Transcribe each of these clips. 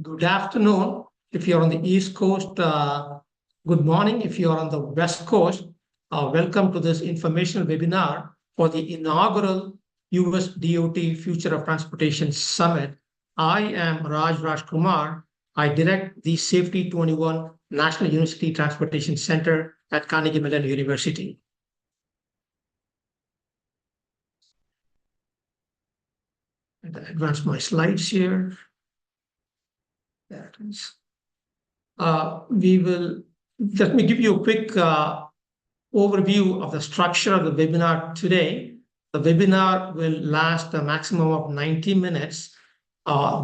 Good afternoon. If you're on the East Coast, good morning. If you're on the West Coast, welcome to this informational webinar for the inaugural US DOT Future of Transportation Summit. I am Raj Kumar. I direct the Safety 21 National University Transportation Center at Carnegie Mellon University. And I advance my slides here. There it is. Let me give you a quick overview of the structure of the webinar today. The webinar will last a maximum of 90 minutes.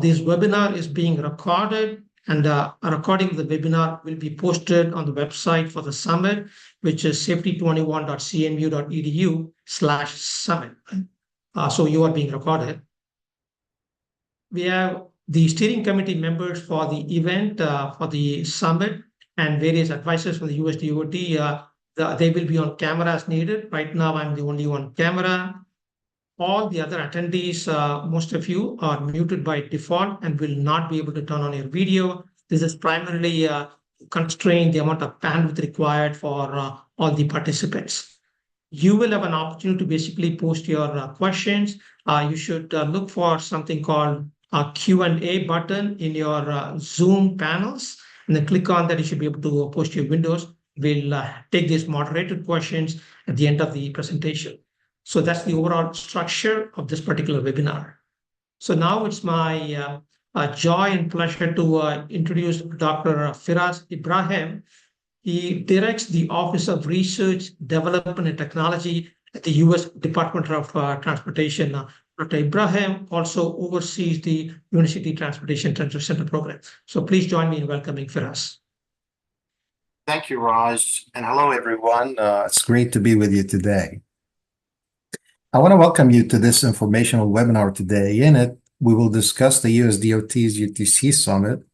This webinar is being recorded, and a recording of the webinar will be posted on the website for the summit, which is safety21.cmu.edu/summit. So you are being recorded. We have the steering committee members for the event, for the summit, and various advisors from the US DOT. They will be on camera as needed. Right now, I'm the only one camera. All the other attendees, most of you are muted by default and will not be able to turn on your video. This is primarily constrain the amount of bandwidth required for all the participants. You will have an opportunity to basically post your questions. You should look for something called a Q&A button in your Zoom panels, and then click on that. You should be able to post your windows. We'll take these moderated questions at the end of the presentation. So that's the overall structure of this particular webinar. So now it's my joy and pleasure to introduce Dr. Firas Ibrahim. He directs the Office of Research, Development and Technology at the U.S. Department of Transportation. Dr. Ibrahim also oversees the University Transportation Center program. So please join me in welcoming Firas. Thank you, Raj, and hello, everyone. It's great to be with you today. I want to welcome you to this informational webinar today. In it, we will discuss the US DOT's UTC Summit.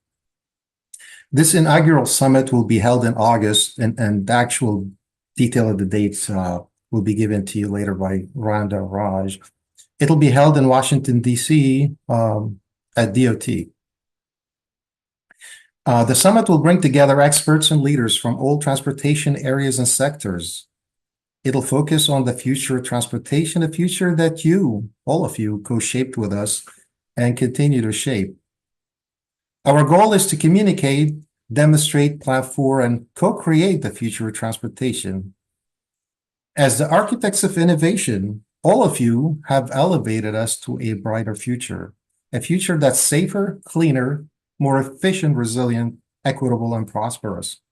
This inaugural summit will be held in August, and the actual detail of the dates will be given to you later by Rhonda Raj. It'll be held in Washington, D.C. At DOT. The summit will bring together experts and leaders from all transportation areas and sectors. It'll focus on the future of transportation, a future that you, all of you, co-shaped with us and continue to shape. Our goal is to communicate, demonstrate, plan for, and co-create the future of transportation. As the architects of innovation, all of you have elevated us to a brighter future, a future that's safer, cleaner, more efficient, resilient, equitable, and prosperous.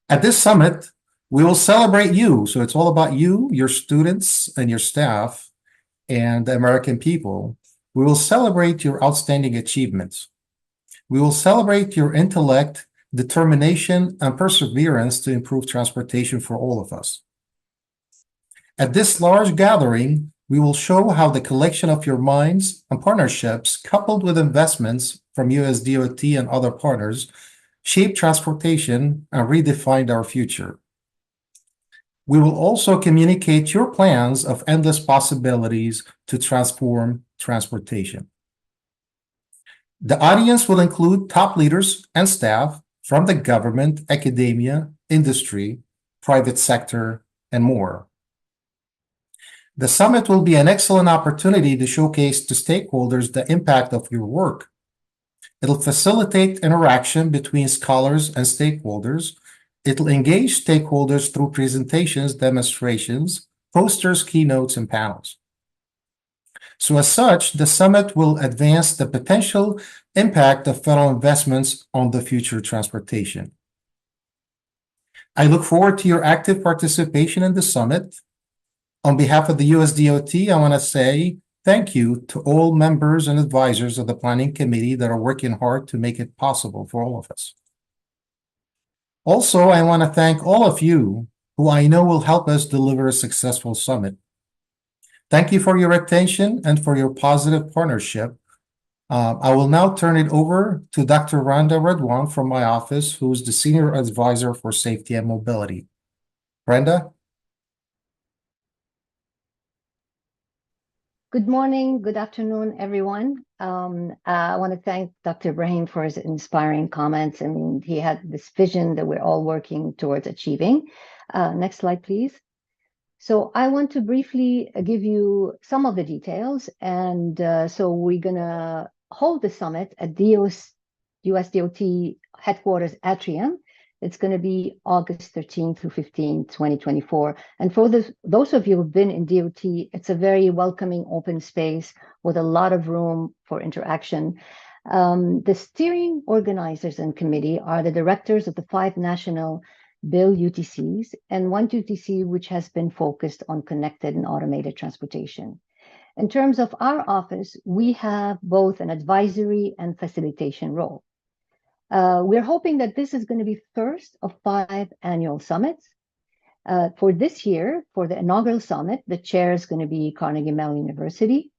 At this summit, we will celebrate you. So it's all about you, your students, and your staff, and the American people. We will celebrate your outstanding achievements. We will celebrate your intellect, determination, and perseverance to improve transportation for all of us. At this large gathering, we will show how the collection of your minds and partnerships, coupled with investments from US DOT and other partners, shape transportation and redefined our future. We will also communicate your plans of endless possibilities to transform transportation. The audience will include top leaders and staff from the government, academia, industry, private sector, and more. The summit will be an excellent opportunity to showcase to stakeholders the impact of your work. It'll facilitate interaction between scholars and stakeholders. It'll engage stakeholders through presentations, demonstrations, posters, keynotes, and panels. So as such, the summit will advance the potential impact of federal investments on the future of transportation. I look forward to your active participation in the summit. On behalf of the US DOT, I want to say thank you to all members and advisors of the planning committee that are working hard to make it possible for all of us. Also, I want to thank all of you who I know will help us deliver a successful summit. Thank you for your attention and for your positive partnership. I will now turn it over to Dr. Rhonda Redwan from my office, who is the Senior Advisor for Safety and Mobility. Brenda? Good morning, good afternoon, everyone. I want to thank Dr. Ibrahim for his inspiring comments. I mean, he had this vision that we're all working towards achieving. Next slide, please. So I want to briefly give you some of the details. And so we're going to hold the summit at US DOT headquarters atrium. It's going to be August 13th through 15th, 2024. And for those of you who've been in DOT, it's a very welcoming open space with a lot of room for interaction. The steering organizers and committee are the directors of the 5 national Bill UTCs and 1 UTC which has been focused on connected and automated transportation. In terms of our office, we have both an advisory and facilitation role. We're hoping that this is going to be first of 5 annual summits. For this year, for the inaugural summit, the chair is going to be Carnegie Mellon University.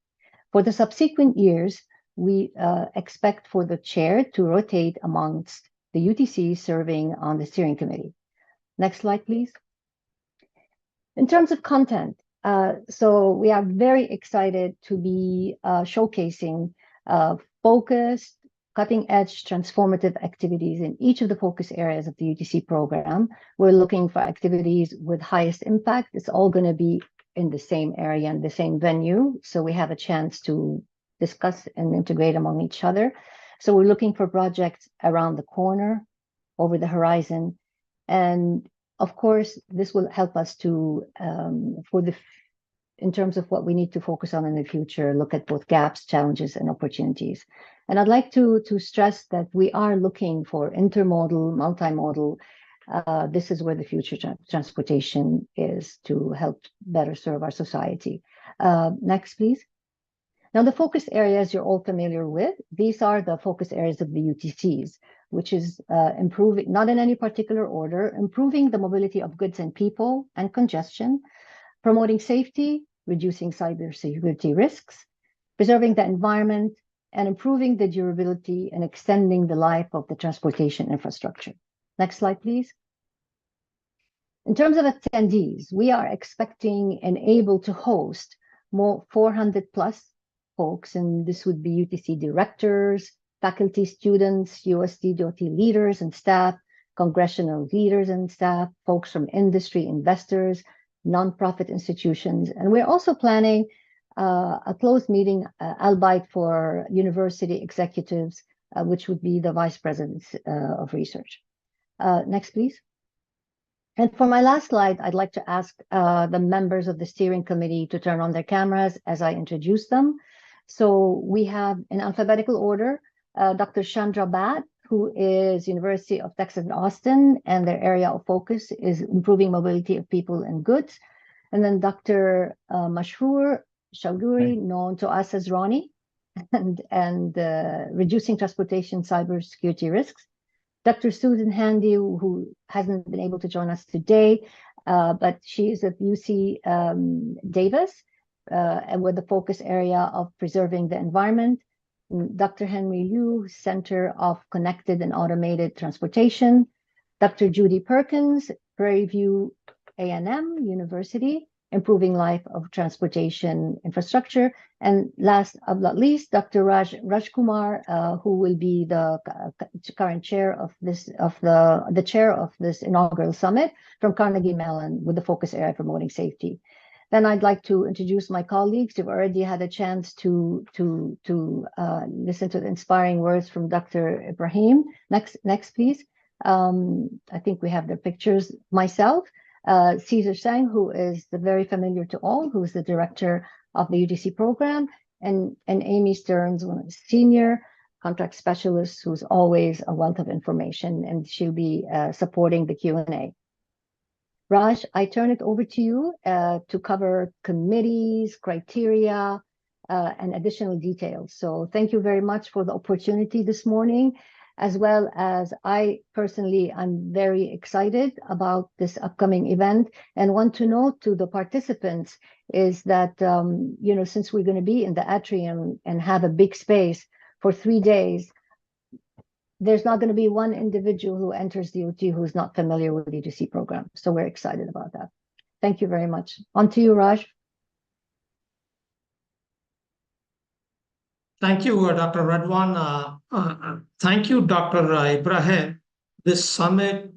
For the subsequent years, we expect for the chair to rotate amongst the UTC serving on the steering committee. Next slide, please. In terms of content, so we are very excited to be showcasing focused, cutting-edge, transformative activities in each of the focus areas of the UTC program. We're looking for activities with highest impact. It's all going to be in the same area and the same venue, so we have a chance to discuss and integrate among each other. So we're looking for projects around the corner, over the horizon, and of course, this will help us to, in terms of what we need to focus on in the future, look at both gaps, challenges, and opportunities. And I'd like to stress that we are looking for intermodal, multimodal. This is where the future transportation is to help better serve our society. Next, please. Now, the focus areas you're all familiar with, these are the focus areas of the UTCs, which is improving, not in any particular order, improving the mobility of goods and people and congestion, promoting safety, reducing cybersecurity risks, preserving the environment, and improving the durability and extending the life of the transportation infrastructure. Next slide, please. In terms of attendees, we are expecting and able to host more 400 plus folks, and this would be UTC directors, faculty, students, USD DOT leaders and staff, congressional leaders and staff, folks from industry, investors, nonprofit institutions. And we're also planning a closed meeting, albeit for university executives, which would be the vice presidents of research. Next, please. And for my last slide, I'd like to ask the members of the steering committee to turn on their cameras as I introduce them. So we have, in alphabetical order, Dr. Chandra Bhatt, who is University of Texas at Austin, and their area of focus is improving mobility of people and goods. And then Dr. Mashhur Chowdhury, known to us as Ronnie, and reducing transportation cybersecurity risks. Dr. Susan Handy, who hasn't been able to join us today, but she is at UC Davis, and with the focus area of preserving the environment. Dr. Henry Liu, Center of Connected and Automated Transportation. Dr. Judy Perkins, Prairie View A&M University, Improving Life of Transportation Infrastructure. And last but not least, Dr. Raj Kumar, who will be the current chair of this, the chair of this inaugural summit from Carnegie Mellon, with the focus area promoting safety. Then I'd like to introduce my colleagues. You've already had a chance to listen to the inspiring words from Dr. Ibrahim. Next, please. I think we have their pictures. Myself, Cesar Sang, who is very familiar to all, who is the director of the UTC program, and Amy Stearns, one of the senior contract specialists, who's always a wealth of information, and she'll be supporting the Q&A. Raj, I turn it over to you to cover committees, criteria, and additional details. So thank you very much for the opportunity this morning, as well as I personally, I'm very excited about this upcoming event, and want to note to the participants is that, since we're going to be in the atrium and have a big space for 3 days, there's not going to be one individual who enters DOT who's not familiar with the UTC program. So we're excited about that. Thank you very much. On to you, Raj. Thank you, Dr. Radwan. Thank you, Dr. Ibrahim. This summit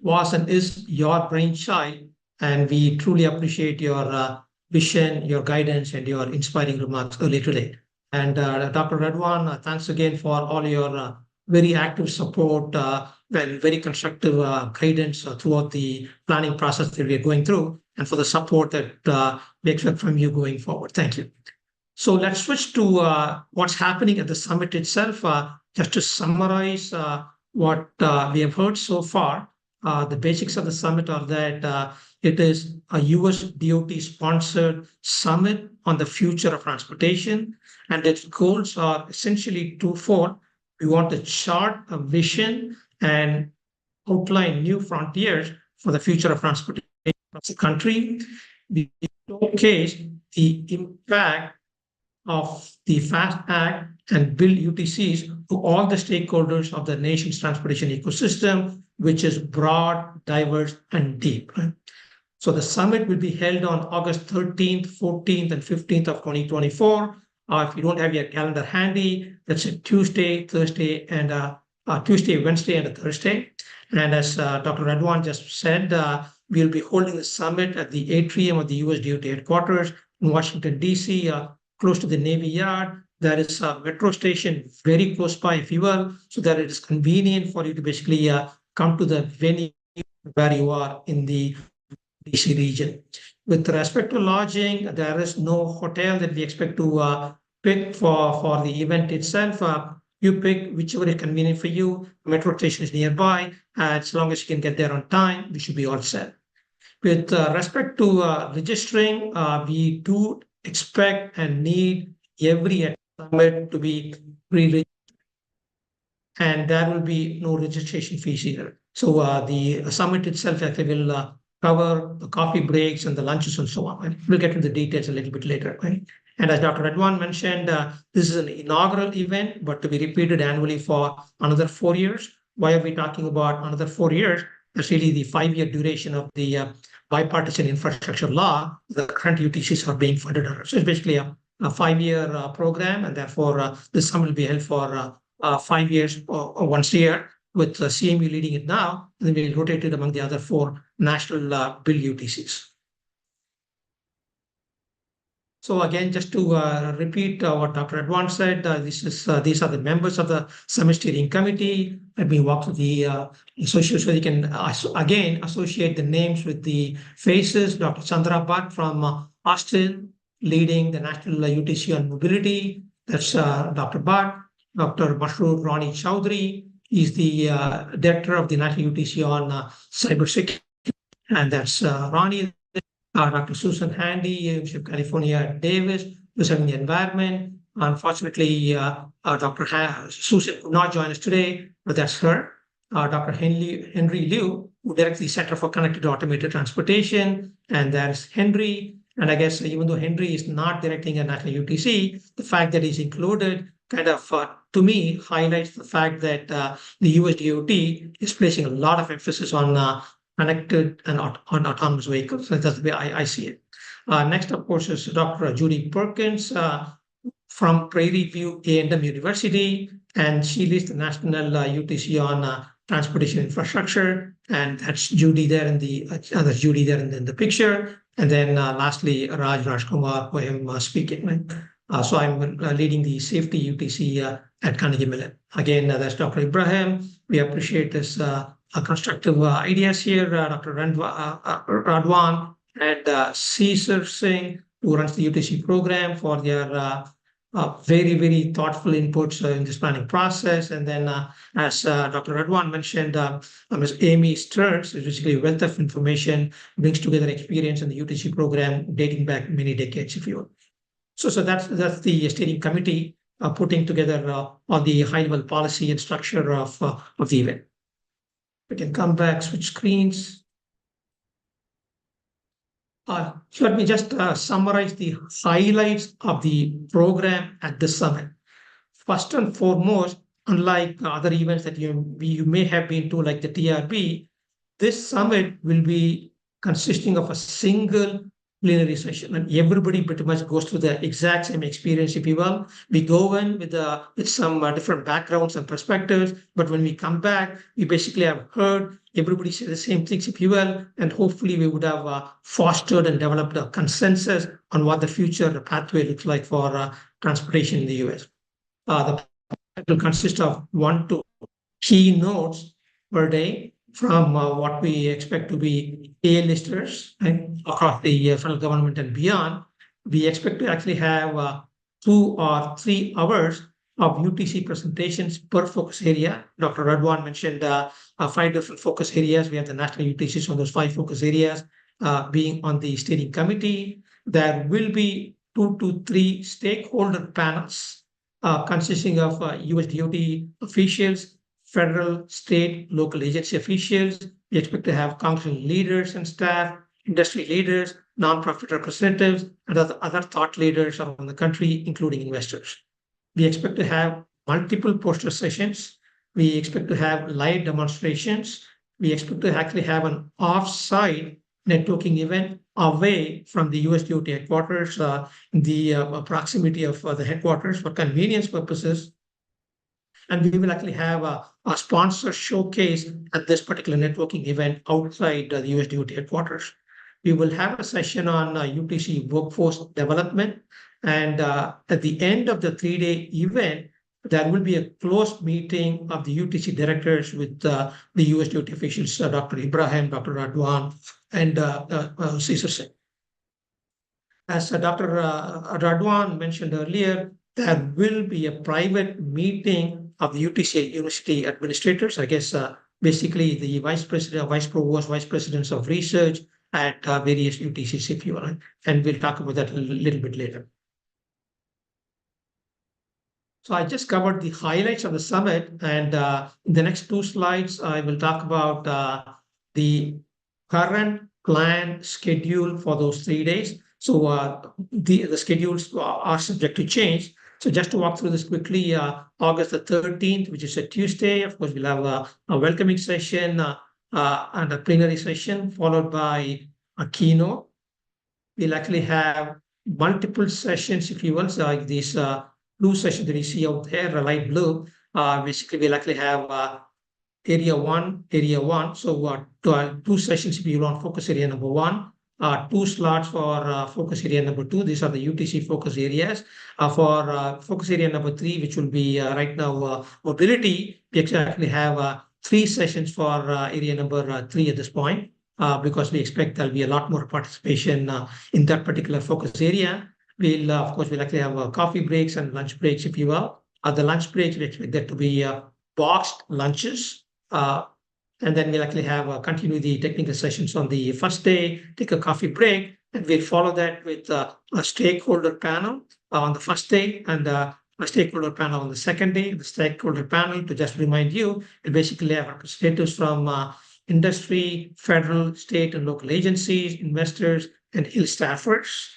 was and is your brainchild, and we truly appreciate your vision, your guidance, and your inspiring remarks earlier today. And Dr. Radwan, thanks again for all your very active support and very constructive guidance throughout the planning process that we are going through, and for the support that we expect from you going forward. Thank you. So let's switch to what's happening at the summit itself. Just to summarize what we have heard so far, the basics of the summit are that it is a US DOT sponsored summit on the future of transportation, and its goals are essentially twofold. We want to chart a vision and outline new frontiers for the future of transportation across the country. We showcase the impact of the FAST Act and build UTCs to all the stakeholders of the nation's transportation ecosystem, which is broad, diverse, and deep. So the summit will be held on August 13th, 14th, and 15th of 2024. If you don't have your calendar handy, that's a Tuesday, Thursday, and Tuesday, Wednesday, and a Thursday. And as Dr. Radwan just said, we'll be holding the summit at the atrium of the US DOT headquarters in Washington, D.C., close to the Navy Yard. There is a metro station very close by, if you will, so that it is convenient for you to basically come to the venue where you are in the DC region. With respect to lodging, there is no hotel that we expect to pick for the event itself. You pick whichever is convenient for you. Metro station is nearby. As long as you can get there on time, we should be all set. With respect to registering, we do expect and need every summit to be pre-registered, and there will be no registration fees either. So the summit itself actually will cover the coffee breaks and the lunches and so on. Right? We'll get into the details a little bit later. Right? And as Dr. Radwan mentioned, this is an inaugural event, but to be repeated annually for another 4 years. Why are we talking about another 4 years? That's really the 5-year duration of the bipartisan infrastructure law. The current UTCs are being funded under. So it's basically a 5-year program, and therefore this summit will be held for 5 years or once a year, with CMU leading it now, and then we'll rotate it among the other 4 national bill UTCs. So again, just to repeat what Dr. Radwan said, these are the members of the summit steering committee. Let me walk through the associates so you can again associate the names with the faces. Dr. Chandra Bhatt from Austin, leading the National UTC on Mobility. That's Dr. Bhatt. Dr. Masroor Ronnie Chowdhury is the director of the National UTC on Cybersecurity, and that's Ronnie. Dr. Susan Handy, University of California, Davis, presenting the environment. Unfortunately, Dr. Susan could not join us today, but that's her. Dr. Henry Liu, who directs the Center for Connected Automated Transportation, and there's Henry. And I guess even though Henry is not directing a national UTC, the fact that he's included kind of, to me, highlights the fact that the US DOT is placing a lot of emphasis on connected and on autonomous vehicles. So that's the way I see it. Next, of course, is Dr. Judy Perkins from Prairie View A&M University, and she leads the National UTC on Transportation Infrastructure, and that's Judy there in the the picture. And then lastly, Rajkumar, who I am speaking. Right? So I'm leading the Safety UTC at Carnegie Mellon. Again, that's Dr. Ibrahim. We appreciate this constructive ideas here, Dr. Radwan and Caesar Singh, who runs the UTC program, for their very, very thoughtful inputs in this planning process. And then, as Dr. Radwan mentioned, Ms. Amy Stearns is basically a wealth of information, brings together experience in the UTC program dating back many decades, if you will. So that's the steering committee putting together all the high-level policy and structure of the event. We can come back, switch screens. Let me just summarize the highlights of the program at this summit. First and foremost, unlike other events that you may have been to, like the TRB, this summit will be consisting of a single plenary session, and everybody pretty much goes through the exact same experience, if you will. We go in with some different backgrounds and perspectives, but when we come back, we basically have heard everybody say the same things, if you will, and hopefully we would have fostered and developed a consensus on what the future pathway looks like for transportation in the US. The will consist of 1 to keynotes per day from what we expect to be A-listers across the federal government and beyond. We expect to actually have 2 or 3 hours of UTC presentations per focus area. Dr. Radwan mentioned 5 different focus areas. We have the national UTCs on those 5 focus areas being on the steering committee. There will be 2 to 3 stakeholder panels consisting of US DOT officials, federal, state, local agency officials. We expect to have congressional leaders and staff, industry leaders, nonprofit representatives, and other thought leaders around the country, including investors. We expect to have multiple poster sessions. We expect to have live demonstrations. We expect to actually have an off-site networking event away from the US DOT headquarters in the proximity of the headquarters for convenience purposes. And we will actually have a sponsor showcase at this particular networking event outside the US DOT headquarters. We will have a session on UTC workforce development. And at the end of the 3-day event, there will be a closed meeting of the UTC directors with the US DOT officials, Dr. Ibrahim, Dr. Radwan, and Cesar Singh. As Dr. Radwan mentioned earlier, there will be a private meeting of the UTC University administrators, I guess basically the vice president, vice provost, vice presidents of research at various UTCs, if you want, and we'll talk about that a little bit later. So I just covered the highlights of the summit, and in the next 2 slides, I will talk about the current plan schedule for those 3 days. So the schedules are subject to change. So just to walk through this quickly, August the 13th, which is a Tuesday, of course, we'll have a welcoming session and a plenary session followed by a keynote. We'll actually have multiple sessions, if you will. So like these blue sessions that you see out there, light blue, basically we'll actually have area one. So 2 sessions if you want focus area number 1. 2 slots for focus area number 2. These are the UTC focus areas. For focus area number 3, which will be right now mobility, we actually have 3 sessions for area number 3 at this point, because we expect there'll be a lot more participation in that particular focus area. We'll, of course, we'll actually have coffee breaks and lunch breaks, if you will. The lunch breaks, we expect that to be boxed lunches. And then we'll actually have continue the technical sessions on the first day, take a coffee break, and we'll follow that with a stakeholder panel on the first day and a stakeholder panel on the second day. The stakeholder panel, to just remind you, will basically have representatives from industry, federal, state, and local agencies, investors, and Hill staffers.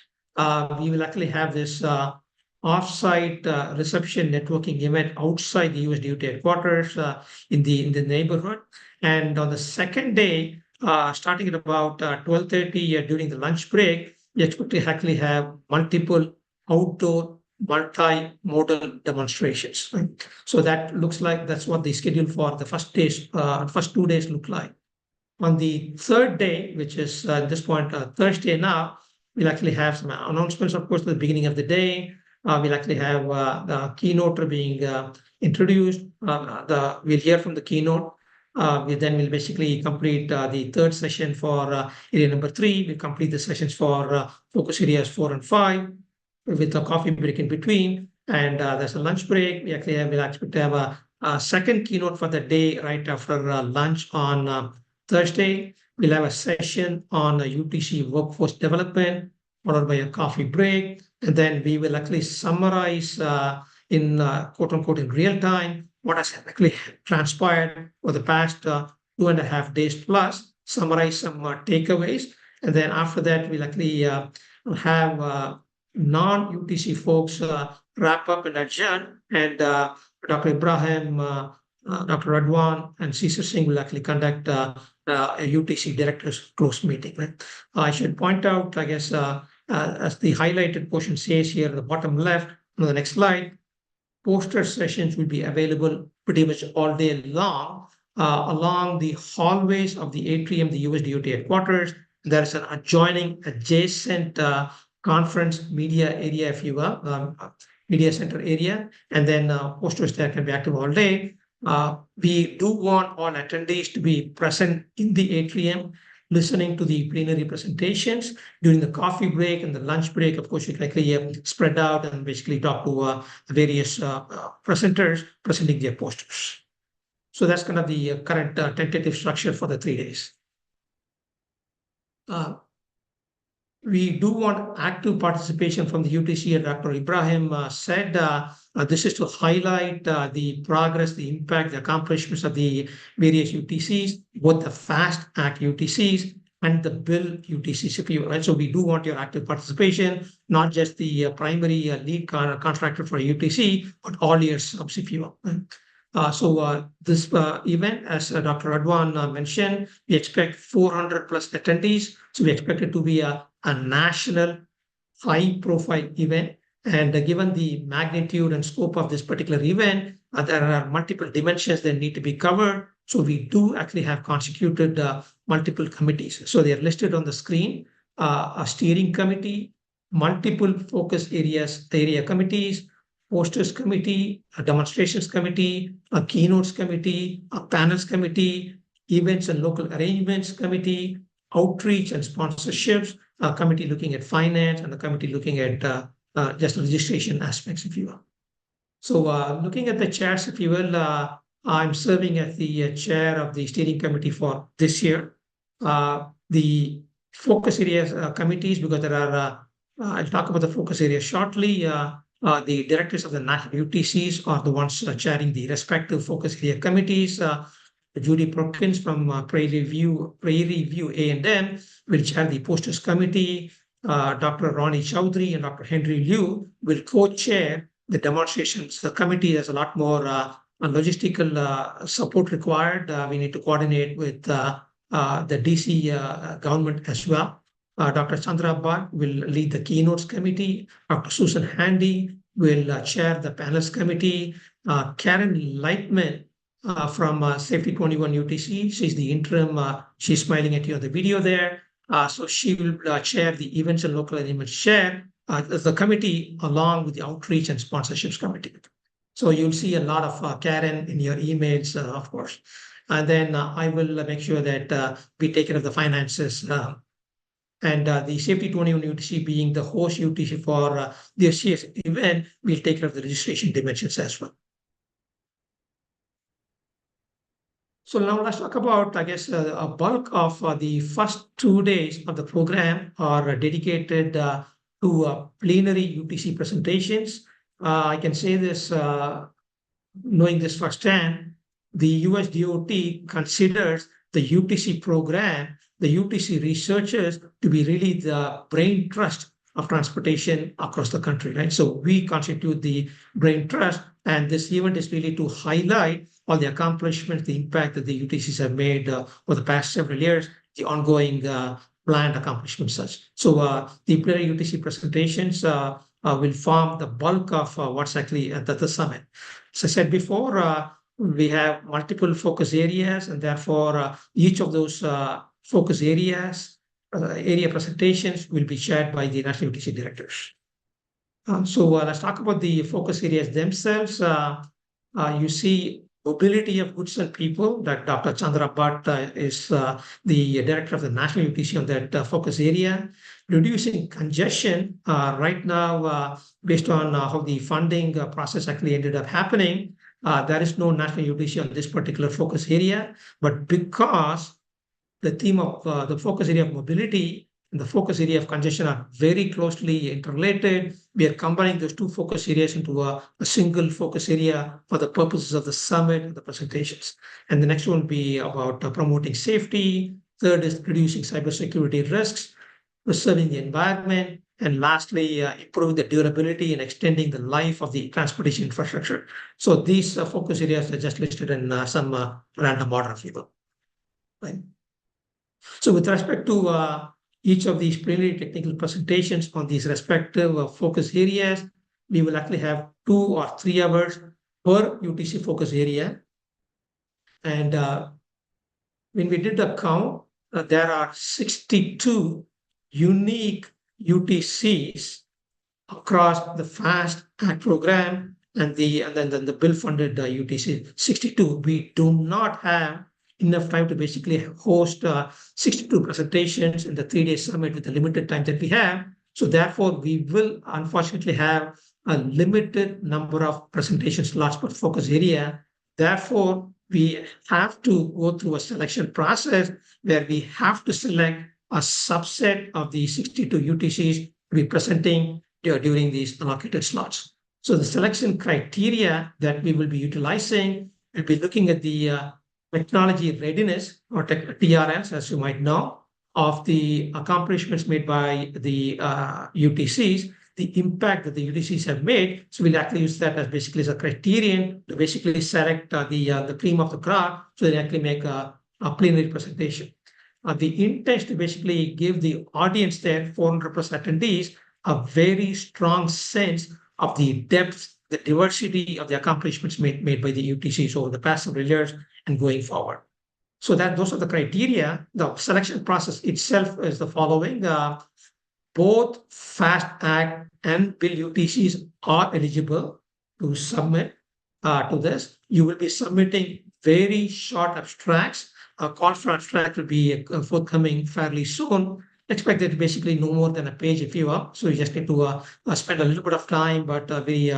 We will actually have this off-site reception networking event outside the US DOT headquarters in the neighborhood. And on the second day, starting at about 12:30 during the lunch break, we expect to actually have multiple outdoor multimodal demonstrations. Right? So that looks like that's what the schedule for the first 2 days look like. On the third day, which is at this point Thursday now, we'll actually have some announcements, of course, at the beginning of the day. We'll actually have the keynote being introduced. We'll hear from the keynote. Then we'll basically complete the third session for area number 3. We'll complete the sessions for focus areas 4 and 5 with a coffee break in between. And there's a lunch break. We'll expect to have a second keynote for the day right after lunch on Thursday. We'll have a session on UTC workforce development, followed by a coffee break. And then we will actually summarize in quote unquote in real time what has actually transpired for the past 2.5 days plus, summarize some takeaways. And then after that, we'll actually have non-UTC folks wrap up and adjourn. And Dr. Ibrahim, Dr. Radwan, and Cesar Singh will actually conduct a UTC directors close meeting. Right? I should point out, I guess, as the highlighted portion says here at the bottom left on the next slide, poster sessions will be available pretty much all day long along the hallways of the atrium, the USDOT headquarters. There is an adjacent conference media area, if you will, media center area, and then posters there can be active all day. We do want all attendees to be present in the atrium, listening to the plenary presentations. During the coffee break and the lunch break, of course, you can likely spread out and basically talk to various presenters presenting their posters. So that's kind of the current tentative structure for the 3 days. We do want active participation from the UTC, and Dr. Ibrahim said this is to highlight the progress, the impact, the accomplishments of the various UTCs, both the FAST Act UTCs and the Bill UTCs, if you right? So we do want your active participation, not just the primary lead contractor for UTC, but all your subs, if you will. So this event, as Dr. Radwan mentioned, we expect 400 plus attendees. So we expect it to be a national high-profile event. And given the magnitude and scope of this particular event, there are multiple dimensions that need to be covered. So we do actually have constituted multiple committees. So they are listed on the screen, a steering committee, multiple focus area committees, posters committee, a demonstrations committee, a keynotes committee, a panels committee, events and local arrangements committee, outreach and sponsorships, a committee looking at finance, and a committee looking at just registration aspects, if you will. So looking at the chairs, if you will, I'm serving as the chair of the steering committee for this year. The focus areas committees, because there are, I'll talk about the focus areas shortly. The directors of the national UTCs are the ones chairing the respective focus area committees. Judy Perkins from Prairie View A&M will chair the posters committee. Dr. Ronnie Chowdhury and Dr. Henry Liu will co-chair the demonstrations. The committee has a lot more logistical support required. We need to coordinate with the DC government as well. Dr. Chandra Bhatt will lead the keynotes committee. Dr. Susan Handy will chair the panels committee. Karen Lightman from Safety 21 UTC, she's the interim, she's smiling at you on the video there. So she will chair the events and local arrangements chair, the committee along with the outreach and sponsorships committee. So you'll see a lot of Karen in your emails, of course. And then I will make sure that we take care of the finances. And the Safety 21 UTC being the host UTC for the SCS event, we'll take care of the registration dimensions as well. So now let's talk about, I guess, a bulk of the first 2 days of the program are dedicated to plenary UTC presentations. I can say this, knowing this firsthand, the USDOT considers the UTC program, the UTC researchers to be really the brain trust of transportation across the country, right? So we constitute the brain trust, and this event is really to highlight all the accomplishments, the impact that the UTCs have made over the past several years, the ongoing planned accomplishments such. So the plenary UTC presentations will form the bulk of what's actually at the summit. As I said before, we have multiple focus areas, and therefore each of those focus areas, area presentations will be shared by the national UTC directors. So let's talk about the focus areas themselves. You see mobility of goods and people, that Dr. Chandra Bhatt is the director of the national UTC on that focus area. Reducing congestion right now, based on how the funding process actually ended up happening, there is no national UTC on this particular focus area, but because the theme of the focus area of mobility and the focus area of congestion are very closely interrelated, we are combining those two focus areas into a single focus area for the purposes of the summit and the presentations. And the next one will be about promoting safety. Third is reducing cybersecurity risks, preserving the environment, and lastly, improving the durability and extending the life of the transportation infrastructure. So these focus areas are just listed in some random order, if you will. Right. So with respect to each of these preliminary technical presentations on these respective focus areas, we will actually have 2 or 3 hours per UTC focus area. And when we did the count, there are 62 unique UTCs across the FAST Act program and then the bill funded UTC 62. We do not have enough time to basically host 62 presentations in the 3-day summit with the limited time that we have. So therefore, we will unfortunately have a limited number of presentation slots per focus area. Therefore, we have to go through a selection process where we have to select a subset of the 62 UTCs to be presenting during these allocated slots. So the selection criteria that we will be utilizing will be looking at the technology readiness or TRS, as you might know, of the accomplishments made by the UTCs, the impact that the UTCs have made. So we'll actually use that as basically as a criterion to basically select the cream of the crop so they actually make a plenary presentation. The intent to basically give the audience there, 400+ attendees, a very strong sense of the depth, the diversity of the accomplishments made by the UTCs over the past several years and going forward. So that those are the criteria. The selection process itself is the following. Both FAST Act and Bill UTCs are eligible to submit to this. You will be submitting very short abstracts. A call for abstract will be forthcoming fairly soon. Expect that basically no more than a page if you are. So you just need to spend a little bit of time, but a very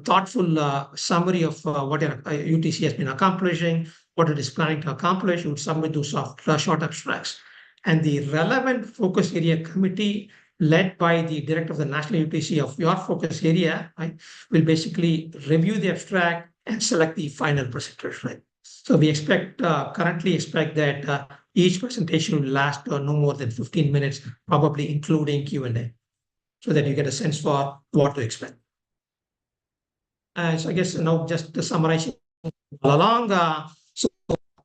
thoughtful summary of what your UTC has been accomplishing, what it is planning to accomplish. You would submit those short abstracts. And the relevant focus area committee led by the director of the national UTC of your focus area, right, will basically review the abstract and select the final presenters, right? So we currently expect that each presentation will last no more than 15 minutes, probably including Q&A, so that you get a sense for what to expect. So I guess now just to summarize all along, so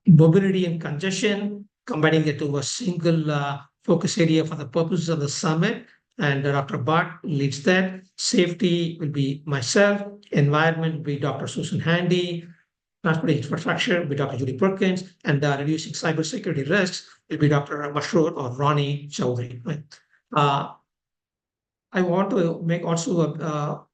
mobility and congestion, combining it to a single focus area for the purposes of the summit, and Dr. Bhatt leads that. Safety will be myself, environment will be Dr. Susan Handy, transportation infrastructure will be Dr. Judy Perkins, and reducing cybersecurity risks will be Dr. Mashroor or Ronnie Chowdhury. Right? I want to make also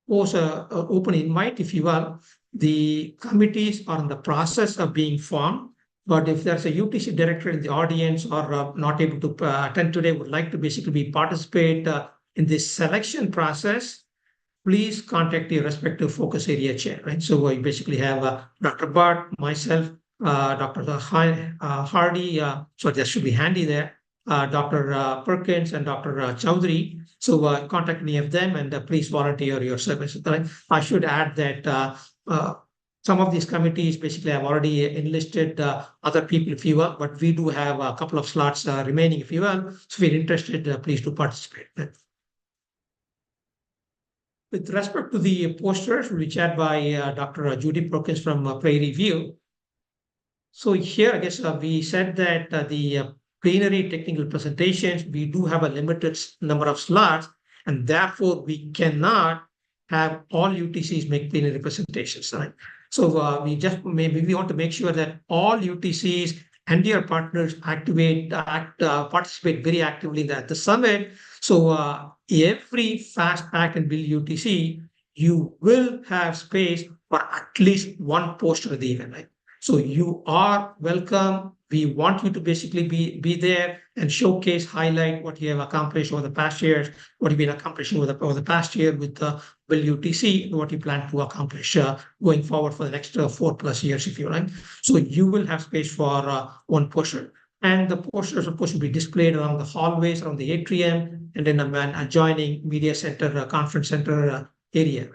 pose an open invite, if you will. The committees are in the process of being formed, but if there's a UTC director in the audience or not able to attend today, would like to basically participate in this selection process, please contact your respective focus area chair, right? So we basically have Dr. Bhatt, myself, Dr. Hardy, so that should be handy there, Dr. Perkins and Dr. Chowdhury. So contact any of them and please volunteer your services. I should add that some of these committees basically have already enlisted other people, if you will, but we do have a couple of slots remaining, if you will. So if you're interested, please do participate. With respect to the posters, we'll be chaired by Dr. Judy Perkins from Prairie View. So here, I guess we said that the plenary technical presentations, we do have a limited number of slots, and therefore we cannot have all UTCs make plenary presentations, right? So we want to make sure that all UTCs and your partners participate very actively at the summit. So every FAST Act and Bill UTC, you will have space for at least one poster of the event, right? So you are welcome. We want you to basically be there and showcase, highlight what you have accomplished over the past years, what you've been accomplishing over the past year with the Bill UTC, and what you plan to accomplish going forward for the next 4+ years, if you like. So you will have space for one poster. And the posters, of course, will be displayed along the hallways, around the atrium, and then an adjoining media center, conference center area.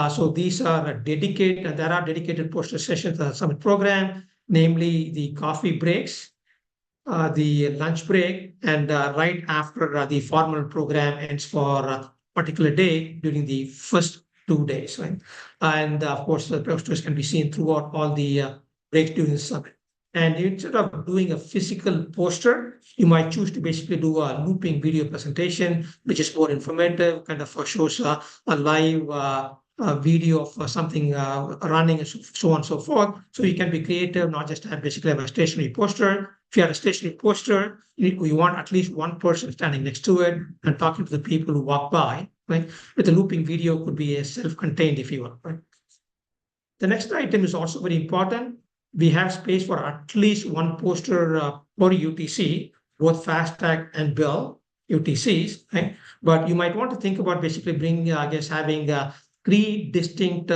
So these are dedicated, there are dedicated poster sessions to the summit program, namely the coffee breaks, the lunch break, and right after the formal program ends for a particular day during the first 2 days, right? And of course, the posters can be seen throughout all the breaks during the summit. And instead of doing a physical poster, you might choose to basically do a looping video presentation, which is more informative, kind of shows a live video of something running and so on and so forth. So you can be creative, not just basically have a stationary poster. If you have a stationary poster, you want at least one person standing next to it and talking to the people who walk by, right? With a looping video could be a self-contained, if you will, right? The next item is also very important. We have space for at least one poster per UTC, both FASTag and Bell UTCs, right? But you might want to think about basically bringing, having 3 distinct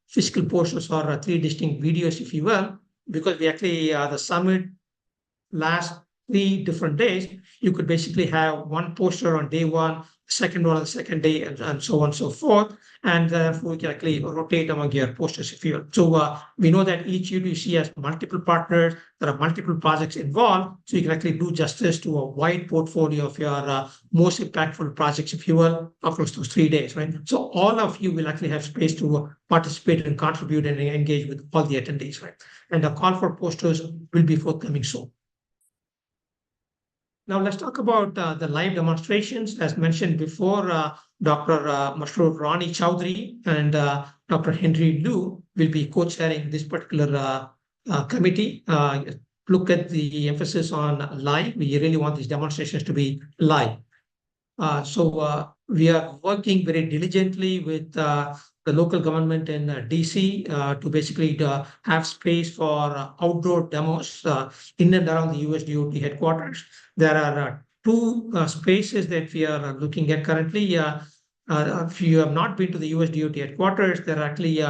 physical posters or 3 distinct videos, if you will, because we actually, the summit last 3 different days, you could basically have one poster on day 1, second one on the second day, and so on and so forth. And therefore, we can actually rotate among your posters if you will. So we know that each UTC has multiple partners, there are multiple projects involved. So you can actually do justice to a wide portfolio of your most impactful projects, if you will, across those 3 days, right? So all of you will actually have space to participate and contribute and engage with all the attendees, right? And the call for posters will be forthcoming soon. Now let's talk about the live demonstrations. As mentioned before, Dr. Masroor Rani Chowdhury and Dr. Henry Liu will be co-chairing this particular committee. Look at the emphasis on live. We really want these demonstrations to be live. So we are working very diligently with the local government in DC to basically have space for outdoor demos in and around the USDOT headquarters. There are 2 spaces that we are looking at currently. If you have not been to the USDOT headquarters, there are actually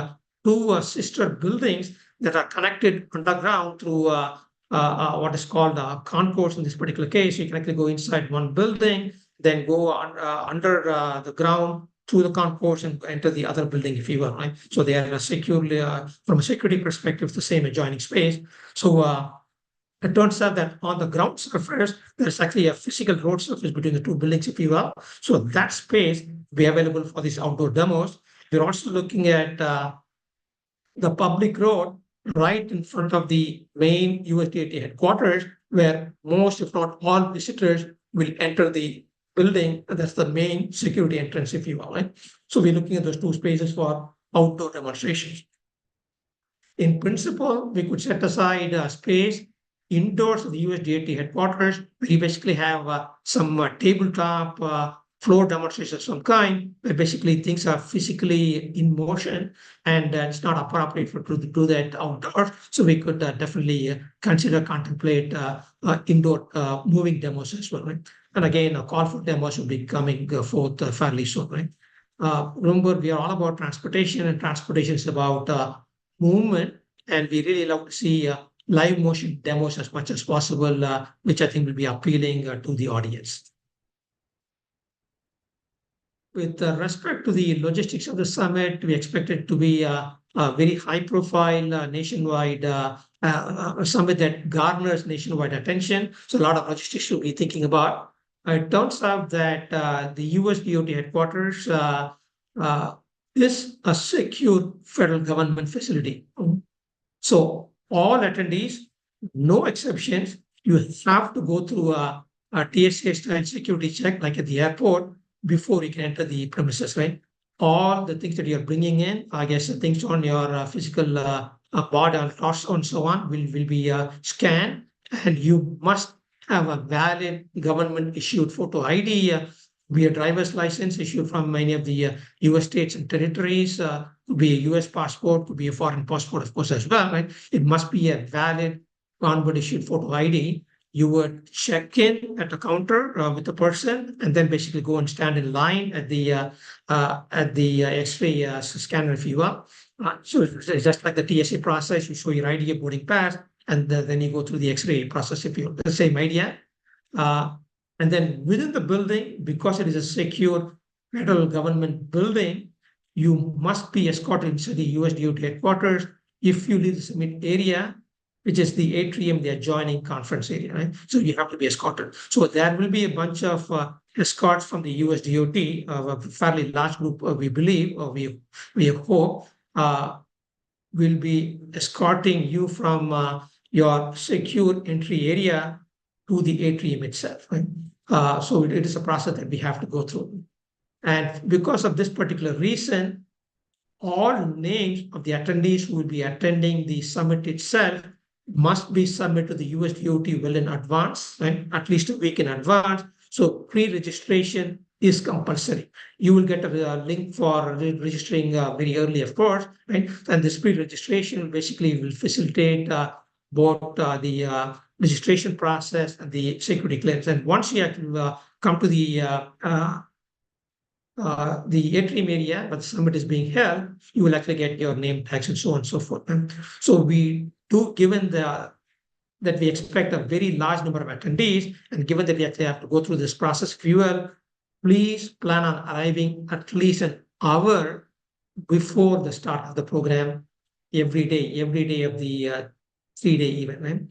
2 sister buildings that are connected underground through what is called a concourse in this particular case. You can actually go inside one building, then go under the ground through the concourse and enter the other building, if you will, right? So they are securely, from a security perspective, the same adjoining space. So it turns out that on the ground surface, there's actually a physical road surface between the 2 buildings, if you will. So that space will be available for these outdoor demos. We're also looking at the public road right in front of the main USDOT headquarters, where most, if not all, visitors will enter the building. That's the main security entrance, if you will, right? So we're looking at those 2 spaces for outdoor demonstrations. In principle, we could set aside a space indoors of the USDOT headquarters. We basically have some tabletop floor demonstrations of some kind, where basically things are physically in motion, and it's not appropriate to do that outdoors. So we could definitely contemplate indoor moving demos as well, right? And again, a call for demos will be coming forth fairly soon, right? Remember, we are all about transportation, and transportation is about movement, and we really love to see live motion demos as much as possible, which I think will be appealing to the audience. With respect to the logistics of the summit, we expect it to be a very high-profile nationwide summit that garners nationwide attention. So a lot of logistics we'll be thinking about. It turns out that the USDOT headquarters is a secure federal government facility. So all attendees, no exceptions, you have to go through a TSA-style security check, like at the airport, before you can enter the premises, right? All the things that you're bringing in, the things on your physical board and torso and so on will be scanned, and you must have a valid government-issued photo ID, be a driver's license issued from any of the US states and territories, could be a US passport, could be a foreign passport, of course, as well, right? It must be a valid government-issued photo ID. You would check in at the counter with the person, and then basically go and stand in line at the X-ray scanner, if you will. So it's just like the TSA process. You show your ID, your boarding pass, and then you go through the X-ray process, if you will. The same idea. And then within the building, because it is a secure federal government building, you must be escorted inside the USDOT headquarters. If you leave the summit area, which is the atrium, the adjoining conference area, right? So you have to be escorted. So there will be a bunch of escorts from the USDOT, a fairly large group, we believe, or we hope, will be escorting you from your secure entry area to the atrium itself, right? So it is a process that we have to go through. And because of this particular reason, all names of the attendees who will be attending the summit itself must be submitted to the USDOT well in advance, right? At least a week in advance. So pre-registration is compulsory. You will get a link for registering very early, of course, right? And this pre-registration basically will facilitate both the registration process and the security clearance. And once you actually come to the atrium area where the summit is being held, you will actually get your name tags and so on and so forth. And so we do, given that we expect a very large number of attendees, and given that we actually have to go through this process, if you will, please plan on arriving at least an hour before the start of the program every day of the 3-day event. Right?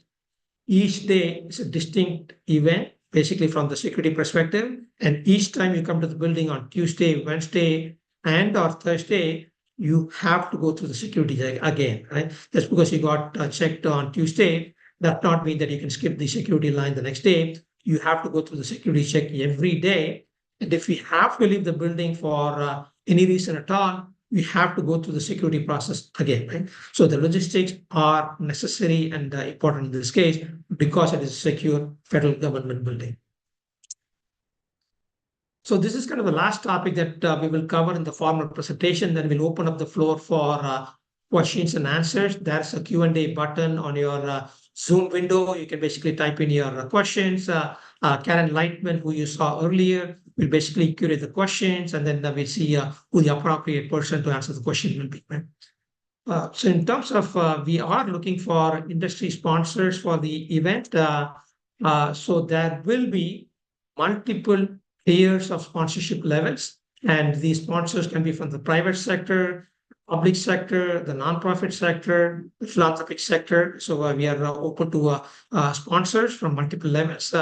Each day is a distinct event, basically from the security perspective. And each time you come to the building on Tuesday, Wednesday, and or Thursday, you have to go through the security check again, right? Just because you got checked on Tuesday, does not mean that you can skip the security line the next day. You have to go through the security check every day. And if we have to leave the building for any reason at all, we have to go through the security process again, right? So the logistics are necessary and important in this case because it is a secure federal government building. So this is kind of the last topic that we will cover in the formal presentation. Then we'll open up the floor for questions and answers. There's a Q&A button on your Zoom window. You can basically type in your questions. Karen Lightman, who you saw earlier, will basically curate the questions, and then we'll see who the appropriate person to answer the question will be. Right? So in terms of, we are looking for industry sponsors for the event. So there will be multiple tiers of sponsorship levels, and these sponsors can be from the private sector, public sector, the nonprofit sector, the philanthropic sector. So we are open to sponsors from multiple levels.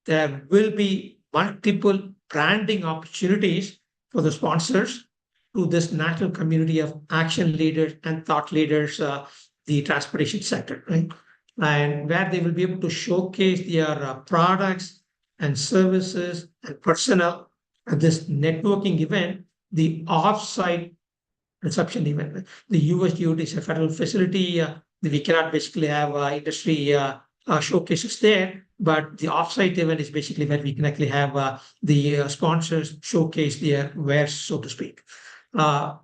There will be multiple branding opportunities for the sponsors to this national community of action leaders and thought leaders, the transportation sector, right? And where they will be able to showcase their products and services and personnel at this networking event, the off-site reception event. The USDOT is a federal facility. We cannot basically have industry showcases there, but the offsite event is basically where we can actually have the sponsors showcase their wares, so to speak.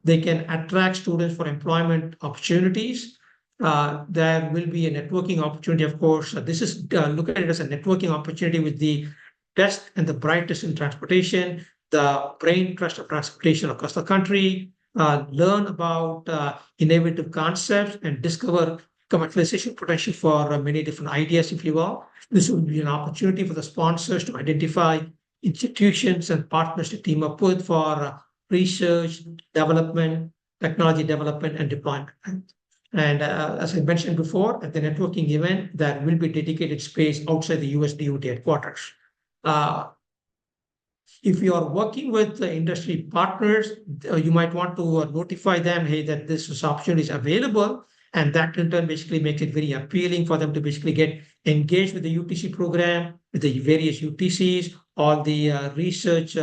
They can attract students for employment opportunities. There will be a networking opportunity, of course. This is look at it as a networking opportunity with the best and the brightest in transportation, the brain trust of transportation across the country, learn about innovative concepts and discover commercialization potential for many different ideas, if you will. This will be an opportunity for the sponsors to identify institutions and partners to team up with for research, development, technology development, and deployment. And as I mentioned before, at the networking event, there will be dedicated space outside the USDOT headquarters. If you are working with the industry partners, you might want to notify them, hey, that this opportunity is available. And that in turn basically makes it very appealing for them to basically get engaged with the UTC program, with the various UTCs, all the research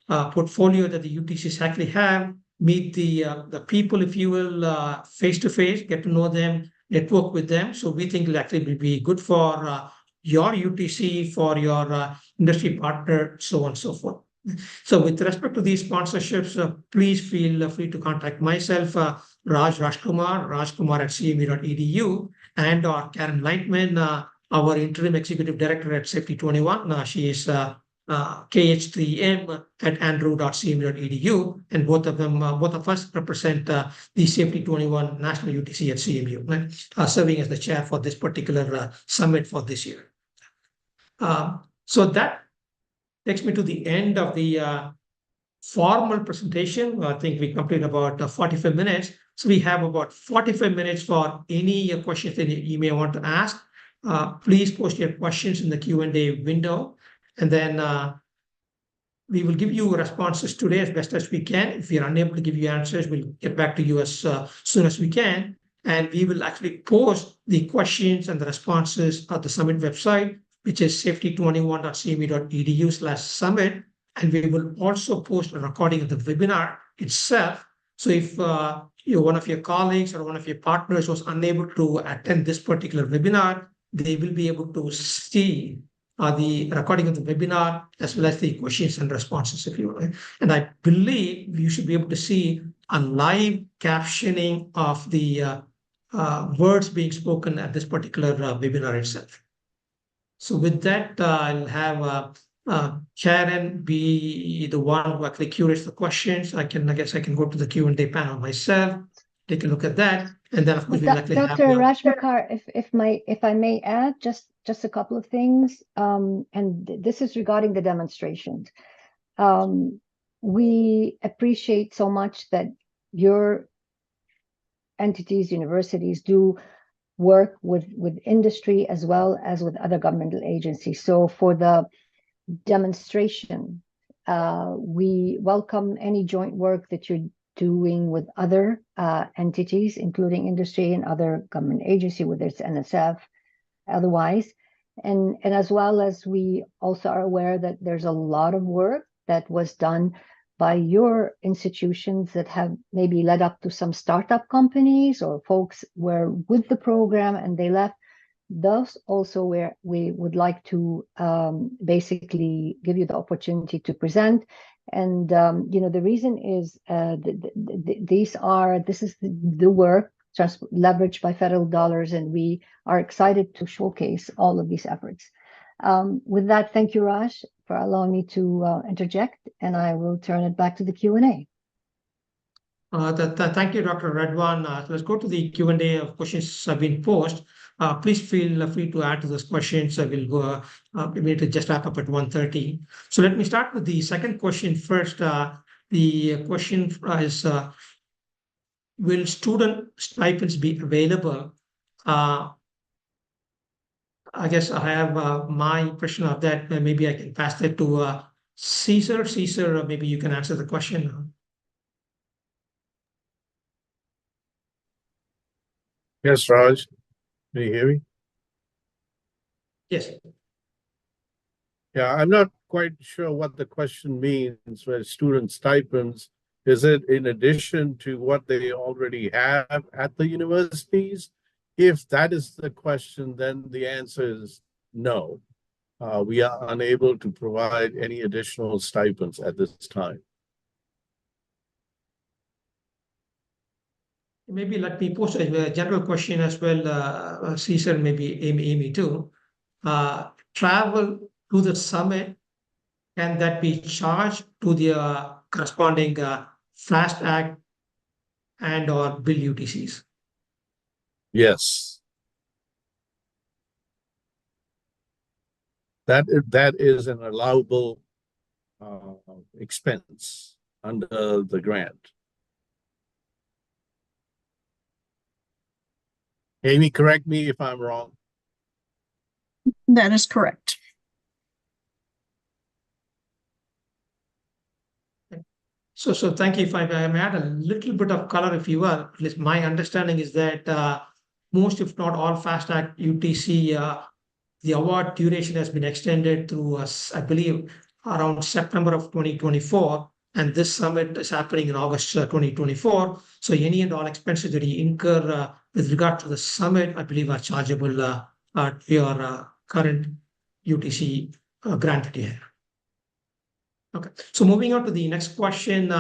portfolio that the UTCs actually have, meet the people, if you will, face to face, get to know them, network with them. So we think it actually will be good for your UTC, for your industry partner, so on and so forth. So with respect to these sponsorships, please feel free to contact myself, rajkumar@cmu.edu, and or Karen Lightman, our interim executive director at Safety 21. She is kh3m@andrew.cmu.edu, and both of us represent the Safety 21 National UTC at CMU, serving as the chair for this particular summit for this year. So that takes me to the end of the formal presentation. I think we completed about 45 minutes. So we have about 45 minutes for any questions that you may want to ask. Please post your questions in the Q&A window, and then we will give you responses today as best as we can. If we are unable to give you answers, we'll get back to you as soon as we can. and we will actually post the questions and the responses at the Summit website, which is safety21.cme.edu/summit. And we will also post a recording of the webinar itself. So if one of your colleagues or one of your partners was unable to attend this particular webinar, they will be able to see the recording of the webinar as well as the questions and responses, if you will. And I believe you should be able to see a live captioning of the words being spoken at this particular webinar itself. So with that, I'll have Karen be the one who actually curates the questions. I guess I can go to the Q&A panel myself, take a look at that, and then of course we'll actually have Dr. Rajmakar, if I may add just a couple of things, and this is regarding the demonstrations. We appreciate so much that your entities, universities do work with industry as well as with other governmental agencies. So for the demonstration, we welcome any joint work that you're doing with other entities, including industry and other government agency, whether it's NSF, otherwise. And as well as we also are aware that there's a lot of work that was done by your institutions that have maybe led up to some startup companies, or folks were with the program and they left. Thus also where we would like to basically give you the opportunity to present. And the reason is this is the work leveraged by federal dollars, and we are excited to showcase all of these efforts. With that, thank you, Raj, for allowing me to interject, and I will turn it back to the Q&A. Thank you, Dr. Redwan. Let's go to the Q&A of questions have been posed. Please feel free to add to those questions. I will go to just wrap up at 1:30. So let me start with the second question first. The question is, will student stipends be available? I guess I have my impression of that. Maybe I can pass that to Caesar. Caesar, maybe you can answer the question. Yes, Raj. Can you hear me? Yes. Yeah, I'm not quite sure what the question means with student stipends. Is it in addition to what they already have at the universities? If that is the question, then the answer is no. We are unable to provide any additional stipends at this time. Maybe let me pose a general question as well, Caesar, maybe Amy too. Travel to the summit, can that be charged to the corresponding FAST Act and or bill UTCs? Yes. That is an allowable expense under the grant. Amy, correct me if I'm wrong. That is correct. So thank you. If I may add a little bit of color, if you will, at least my understanding is that most, if not all, FAST Act UTC, the award duration has been extended through, I believe, around September of 2024. And this summit is happening in August 2024. So any and all expenses that you incur with regard to the summit, I believe, are chargeable to your current UTC grant that you have. Okay, so moving on to the next question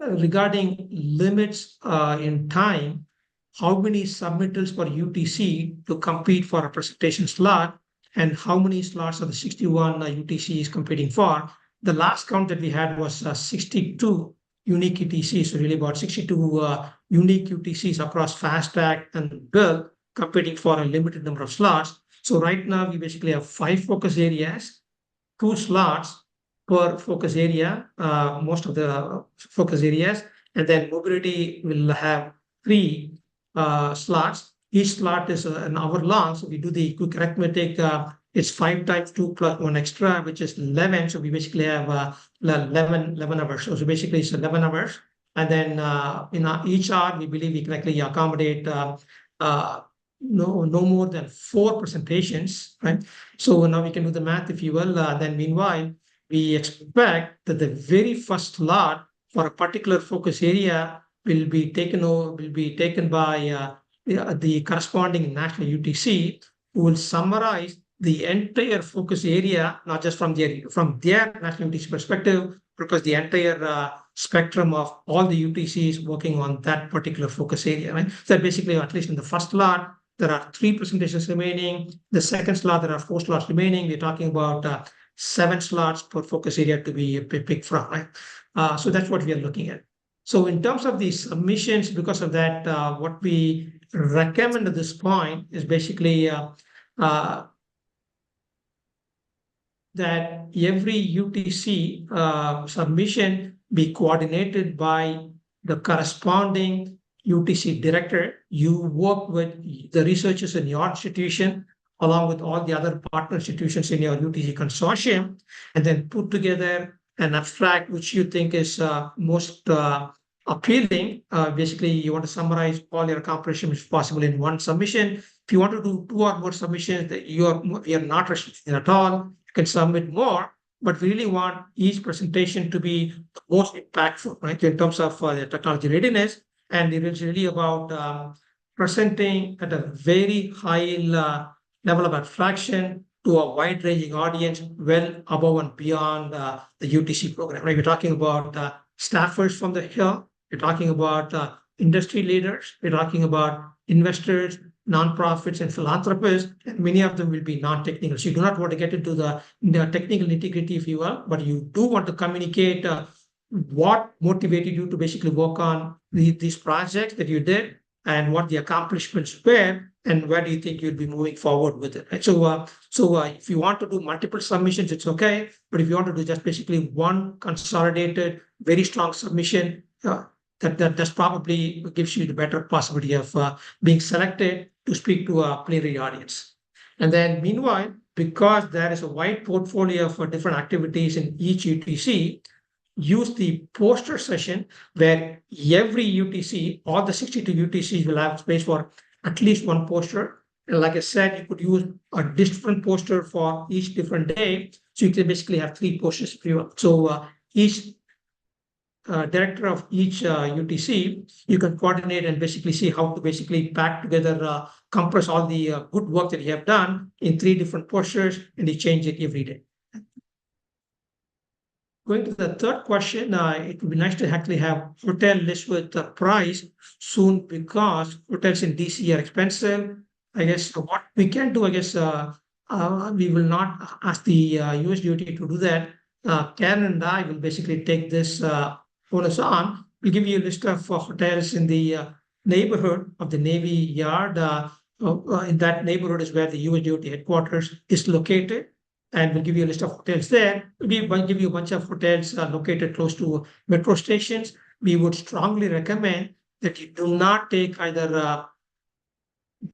regarding limits in time. How many submittals for UTC to compete for a presentation slot, and how many slots are the 61 UTC is competing for? The last count that we had was 62 unique UTCs, so really about 62 unique UTCs across FAST Act and Bill competing for a limited number of slots. So right now we basically have 5 focus areas, 2 slots per focus area, most of the focus areas, and then mobility will have 3 slots. Each slot is an hour long, so we do the quick arithmetic. It's 5 times 2 plus 1 extra, which is 11. So we basically have 11 hours. So basically it's 11 hours And then in each hour, we believe we can actually accommodate no more than 4 presentations, right? So now we can do the math, if you will. Then meanwhile, we expect that the very first slot for a particular focus area will be taken by the corresponding national UTC, who will summarize the entire focus area, not just from their national UTC perspective, because the entire spectrum of all the UTCs working on that particular focus area, right? So basically, at least in the first slot, there are 3 presentations remaining. The second slot, there are 4 slots remaining. We're talking about 7 slots per focus area to be picked from, right? So that's what we are looking at. So in terms of the submissions, because of that, what we recommend at this point is basically that every UTC submission be coordinated by the corresponding UTC director. You work with the researchers in your institution along with all the other partner institutions in your UTC consortium, and then put together an abstract which you think is most appealing. Basically, you want to summarize all your accomplishments if possible in one submission. If you want to do 2 or more submissions, we are not restricting at all. You can submit more, but we really want each presentation to be the most impactful, right, in terms of the technology readiness. And it is really about presenting at a very high level of abstraction to a wide-ranging audience, well above and beyond the UTC program. Right? We're talking about staffers from the Hill. We're talking about industry leaders. We're talking about investors, nonprofits, and philanthropists, and many of them will be non-technical. So you do not want to get into the technical nitty-gritty, if you will, but you do want to communicate what motivated you to basically work on these projects that you did, and what the accomplishments were, and where do you think you'll be moving forward with it. Right? So if you want to do multiple submissions, it's okay. But if you want to do just basically one consolidated, very strong submission, that probably gives you the better possibility of being selected to speak to a plenary audience. And then meanwhile, because there is a wide portfolio for different activities in each UTC, use the poster session where every UTC, all the 62 UTCs will have space for at least one poster. And like I said, you could use a different poster for each different day. So you can basically have 3 posters if you want. So each director of each UTC, you can coordinate and basically see how to basically pack together, compress all the good work that you have done in 3 different posters, and you change it every day. Going to the third question, it would be nice to actually have hotel list with the price soon, because hotels in DC are expensive. I guess what we can do, I guess we will not ask the USDOT to do that. Karen and I will basically take this onus on. We'll give you a list of hotels in the neighborhood of the Navy Yard. In that neighborhood is where the USDOT headquarters is located. And we'll give you a list of hotels there. We'll give you a bunch of hotels located close to metro stations. We would strongly recommend that you do not take either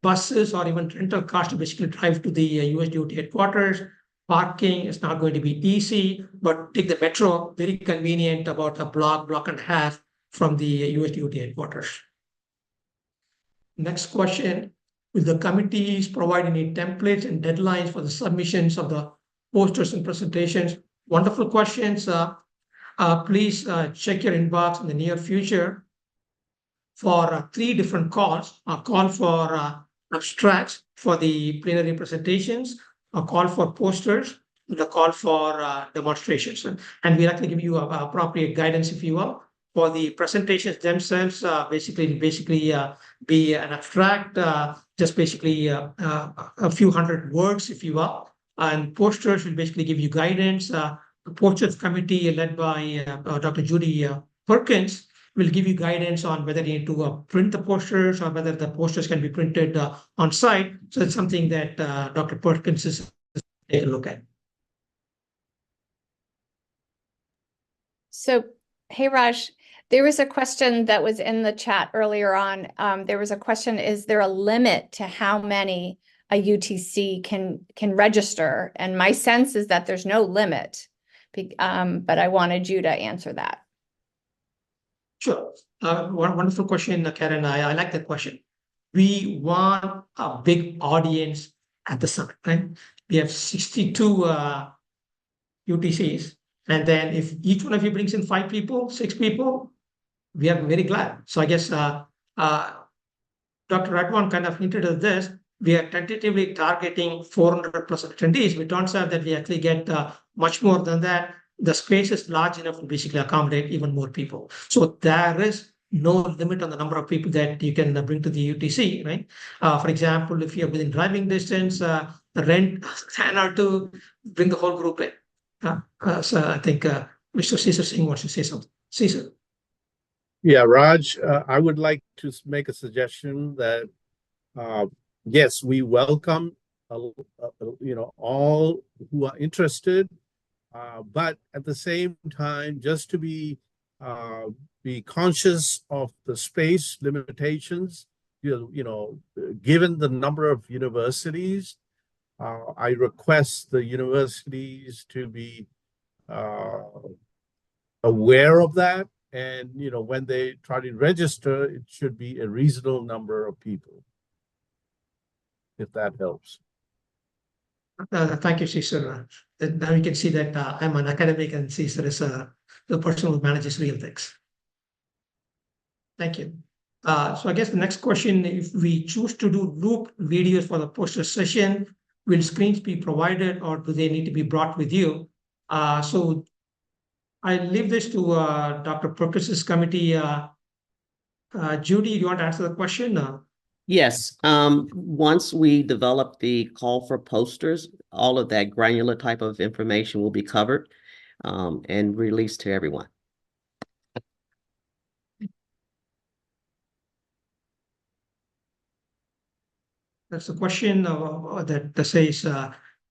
buses or even rental cars to basically drive to the USDOT headquarters. Parking is not going to be easy, but take the metro, very convenient, about a block and a half from the USDOT headquarters. Next question, will the committees provide any templates and deadlines for the submissions of the posters and presentations? Wonderful questions. Please check your inbox in the near future for 3 different calls: a call for abstracts for the plenary presentations, a call for posters, and a call for demonstrations. And we'll actually give you appropriate guidance, if you will. For the presentations themselves, basically be an abstract, just basically a few hundred words, if you will. And posters will basically give you guidance. The posters committee led by Dr. Judy Perkins will give you guidance on whether you need to print the posters or whether the posters can be printed on site. So it's something that Dr. Perkins is take a look at. So, hey, Raj, there was a question that was in the chat earlier on. There was a question, is there a limit to how many a UTC can register? And my sense is that there's no limit, but I wanted you to answer that. Sure. Wonderful question, Karen. I like that question. We want a big audience at the summit, right? We have 62 UTCs. And then if each one of you brings in 5 people, 6 people, we are very glad. So I guess Dr. Radwan kind of hinted at this. We are tentatively targeting 400 plus attendees. We don't say that we actually get much more than that. The space is large enough to basically accommodate even more people. So there is no limit on the number of people that you can bring to the UTC, right? For example, if you're within driving distance, rent an or two, bring the whole group in. So I think Mr. Caesar Singh wants to say something. Caesar. Yeah, Raj, I would like to make a suggestion that yes, we welcome all who are interested, but at the same time, just to be conscious of the space limitations. Given the number of universities, I request the universities to be aware of that. And, when they try to register, it should be a reasonable number of people, if that helps. Thank you, Caesar. Now you can see that I'm an academic and Caesar is the person who manages real things. Thank you. So I guess the next question, if we choose to do loop videos for the poster session, will screens be provided or do they need to be brought with you? So I leave this to Dr. Perkis's committee. Judy, do you want to answer the question? Yes. Once we develop the call for posters, all of that granular type of information will be covered and released to everyone. That's the question that says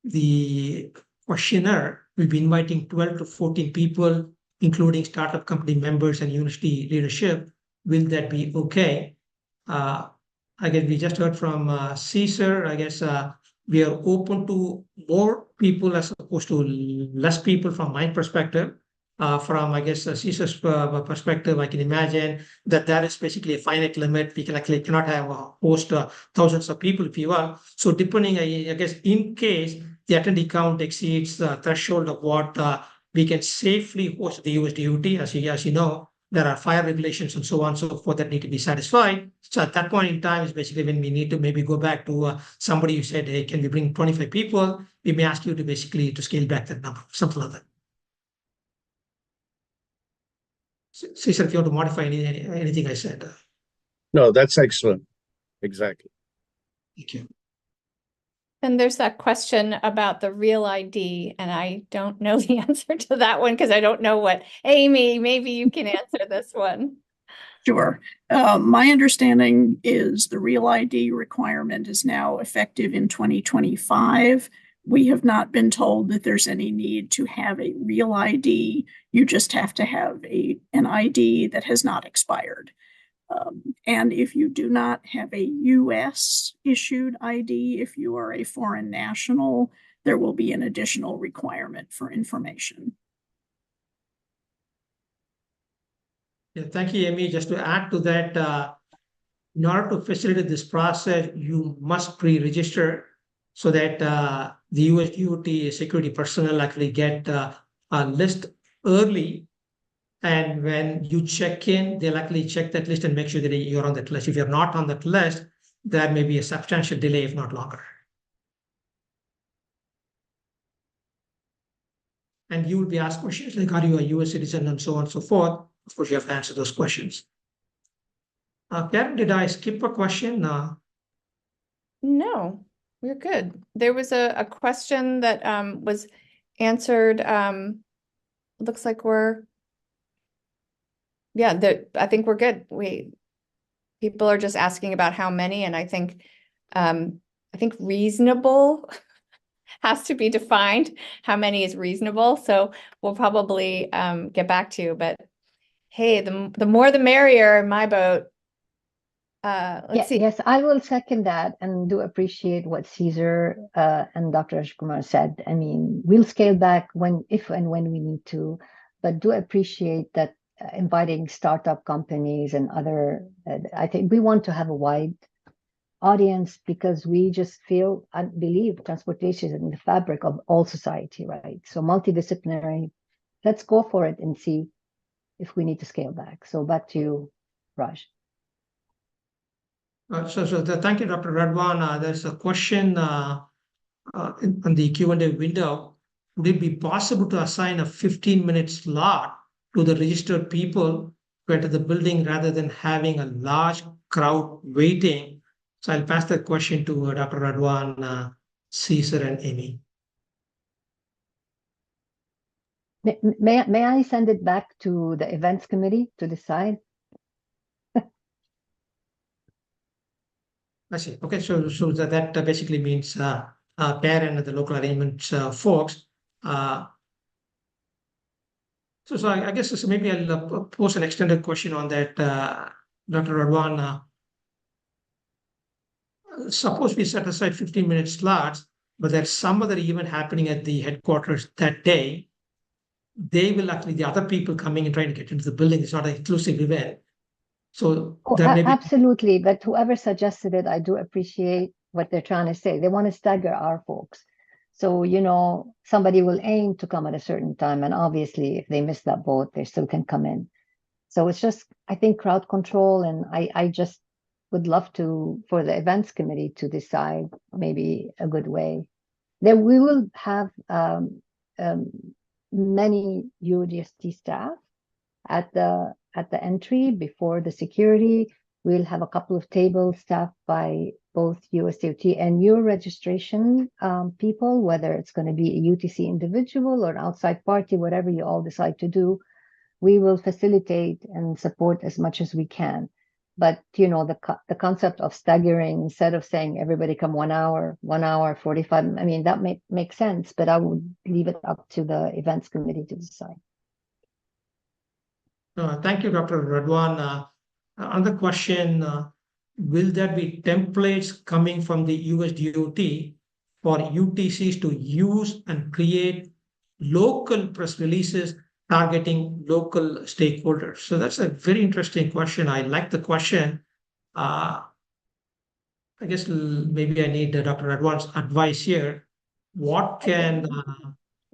the questionnaire will be inviting 12 to 14 people, including startup company members and university leadership. Will that be okay? I guess we just heard from Caesar. I guess we are open to more people as opposed to less people from my perspective. From, I guess, Caesar's perspective, I can imagine that there is basically a finite limit. We cannot have a host thousands of people, if you will. So depending, I guess, in case the attendee count exceeds the threshold of what we can safely host the USDUT, as you know, there are fire regulations and so on and so forth that need to be satisfied. So at that point in time is basically when we need to maybe go back to somebody who said, hey, can we bring 25 people? We may ask you to basically to scale back that number, something like that. Caesar, if you want to modify anything I said. No, that's excellent. Exactly. Thank you. And there's that question about the real ID, and I don't know the answer to that one because I don't know what. Amy, maybe you can answer this one. Sure. My understanding is the real ID requirement is now effective in 2025. We have not been told that there's any need to have a real ID. You just have to have an ID that has not expired. And if you do not have a U.S. issued ID, if you are a foreign national, there will be an additional requirement for information. Yeah, thank you, Amy. Just to add to that, in order to facilitate this process, you must pre-register so that the USDOT security personnel actually get a list early. And when you check in, they'll actually check that list and make sure that you're on that list. If you're not on that list, there may be a substantial delay, if not longer. And you will be asked questions like, are you a US citizen and so on and so forth. Of course, you have to answer those questions. Karen, did I skip a question? No, we're good. There was a question that was answered. Looks like I think we're good. People are just asking about how many, and I think reasonable has to be defined. How many is reasonable? So we'll probably get back to you. But hey, the more the merrier in my boat. Let's see. Yes, I will second that and do appreciate what Caesar and Dr. Rajkumar said. I mean, we'll scale back if and when we need to, but do appreciate that inviting startup companies and other, I think we want to have a wide audience because we just feel and believe transportation is in the fabric of all society, right? So multidisciplinary, let's go for it and see if we need to scale back. So back to you, Raj. Thank you, Dr. Radwan. There's a question in the Q&A window. Would it be possible to assign a 15-minute slot to the registered people to enter the building rather than having a large crowd waiting? So I'll pass that question to Dr. Radwan, Caesar, and Amy. May I send it back to the events committee to decide? I see. Okay, so that basically means Karen and the local arrangements folks. So I guess maybe I'll pose an extended question on that, Dr. Radwan. Suppose we set aside 15-minute slots, but there's some other event happening at the headquarters that day. They will actually, the other people coming and trying to get into the building, it's not an inclusive event. So there may be... Absolutely, but whoever suggested it, I do appreciate what they're trying to say. They want to stagger our folks. So, you know, somebody will aim to come at a certain time, and obviously if they miss that boat, they still can come in. So it's just, I think, crowd control, and I just would love for the events committee to decide maybe a good way. Then we will have many UGST staff at the entry before the security. We'll have a couple of tables staffed by both USDOT and your registration people, whether it's going to be a UTC individual or outside party, whatever you all decide to do. We will facilitate and support as much as we can. But, you know, the concept of staggering, instead of saying everybody come 1 hour, 45, I mean, that may make sense, but I would leave it up to the events committee to decide. Thank you, Dr. Radwan. Another question, will there be templates coming from the USDOT for UTCs to use and create local press releases targeting local stakeholders? So that's a very interesting question. I like the question. I guess maybe I need Dr. Radwan's advice here. What can...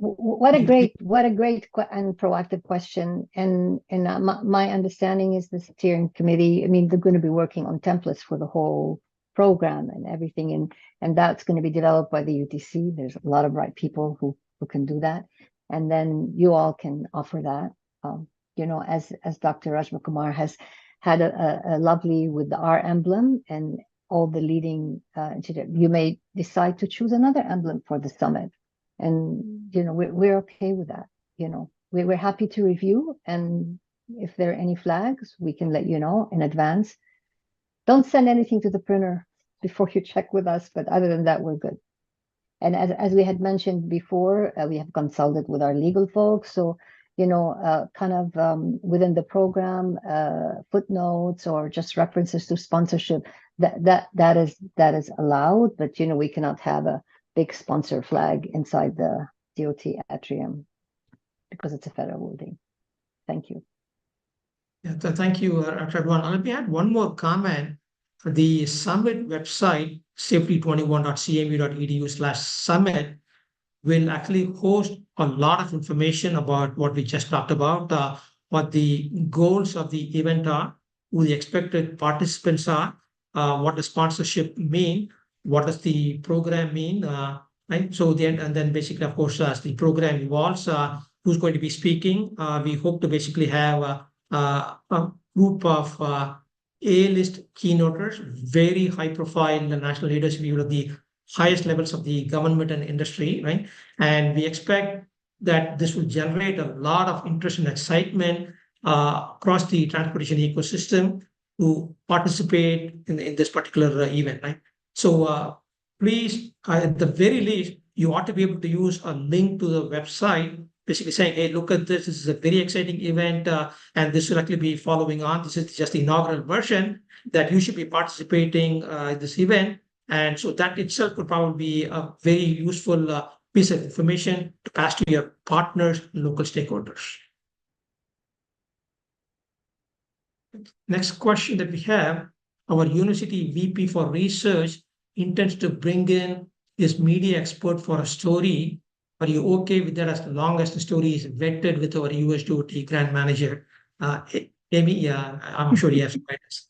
What a great and proactive question. And my understanding is the steering committee, I mean, they're going to be working on templates for the whole program and everything. And that's going to be developed by the UTC. There's a lot of right people who can do that. And then you all can offer that. You know, as Dr. Rajma Kumar has had a lovely with the R emblem and all the leading, you may decide to choose another emblem for the summit. And, you know, we're okay with that. You know, we're happy to review. And if there are any flags, we can let you know in advance. Don't send anything to the printer before you check with us. But other than that, we're good. And as we had mentioned before, we have consulted with our legal folks. So, you know, kind of within the program, footnotes or just references to sponsorship, that is allowed. But, you know, we cannot have a big sponsor flag inside the DOT atrium because it's a federal building. Thank you. Yeah, thank you, Dr. Radwan. Let me add one more comment. The summit website, safety21.cmu.edu/summit, will actually host a lot of information about what we just talked about, what the goals of the event are, who the expected participants are, what the sponsorship mean, what does the program mean, right? So then basically, of course, as the program evolves, who's going to be speaking? We hope to basically have a group of A-list keynoters, very high-profile national leaders, view of the highest levels of the government and industry, right? And we expect that this will generate a lot of interest and excitement across the transportation ecosystem to participate in this particular event, right? So please, at the very least, you ought to be able to use a link to the website, basically saying, hey, look at this. This is a very exciting event, and this will actually be following on. This is just the inaugural version that you should be participating in this event. And so that itself would probably be a very useful piece of information to pass to your partners, local stakeholders. Next question that we have, our university VP for research intends to bring in this media expert for a story. Are you okay with that as long as the story is vetted with our USDOT grant manager? Amy, I'm sure you have some guidance.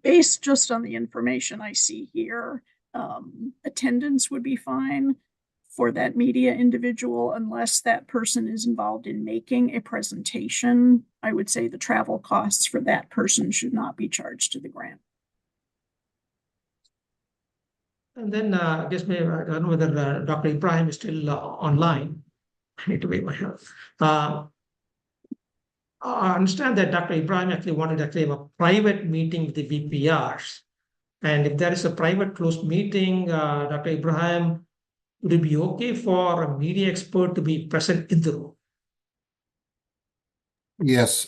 Based just on the information I see here, attendance would be fine for that media individual unless that person is involved in making a presentation. I would say the travel costs for that person should not be charged to the grant. And then I guess maybe I don't know whether Dr. Ibrahim is still online. I need to wait my hand. I understand that Dr. Ibrahim actually wanted to have a private meeting with the VPRs. And if there is a private closed meeting, Dr. Ibrahim, would it be okay for a media expert to be present in the room? Yes.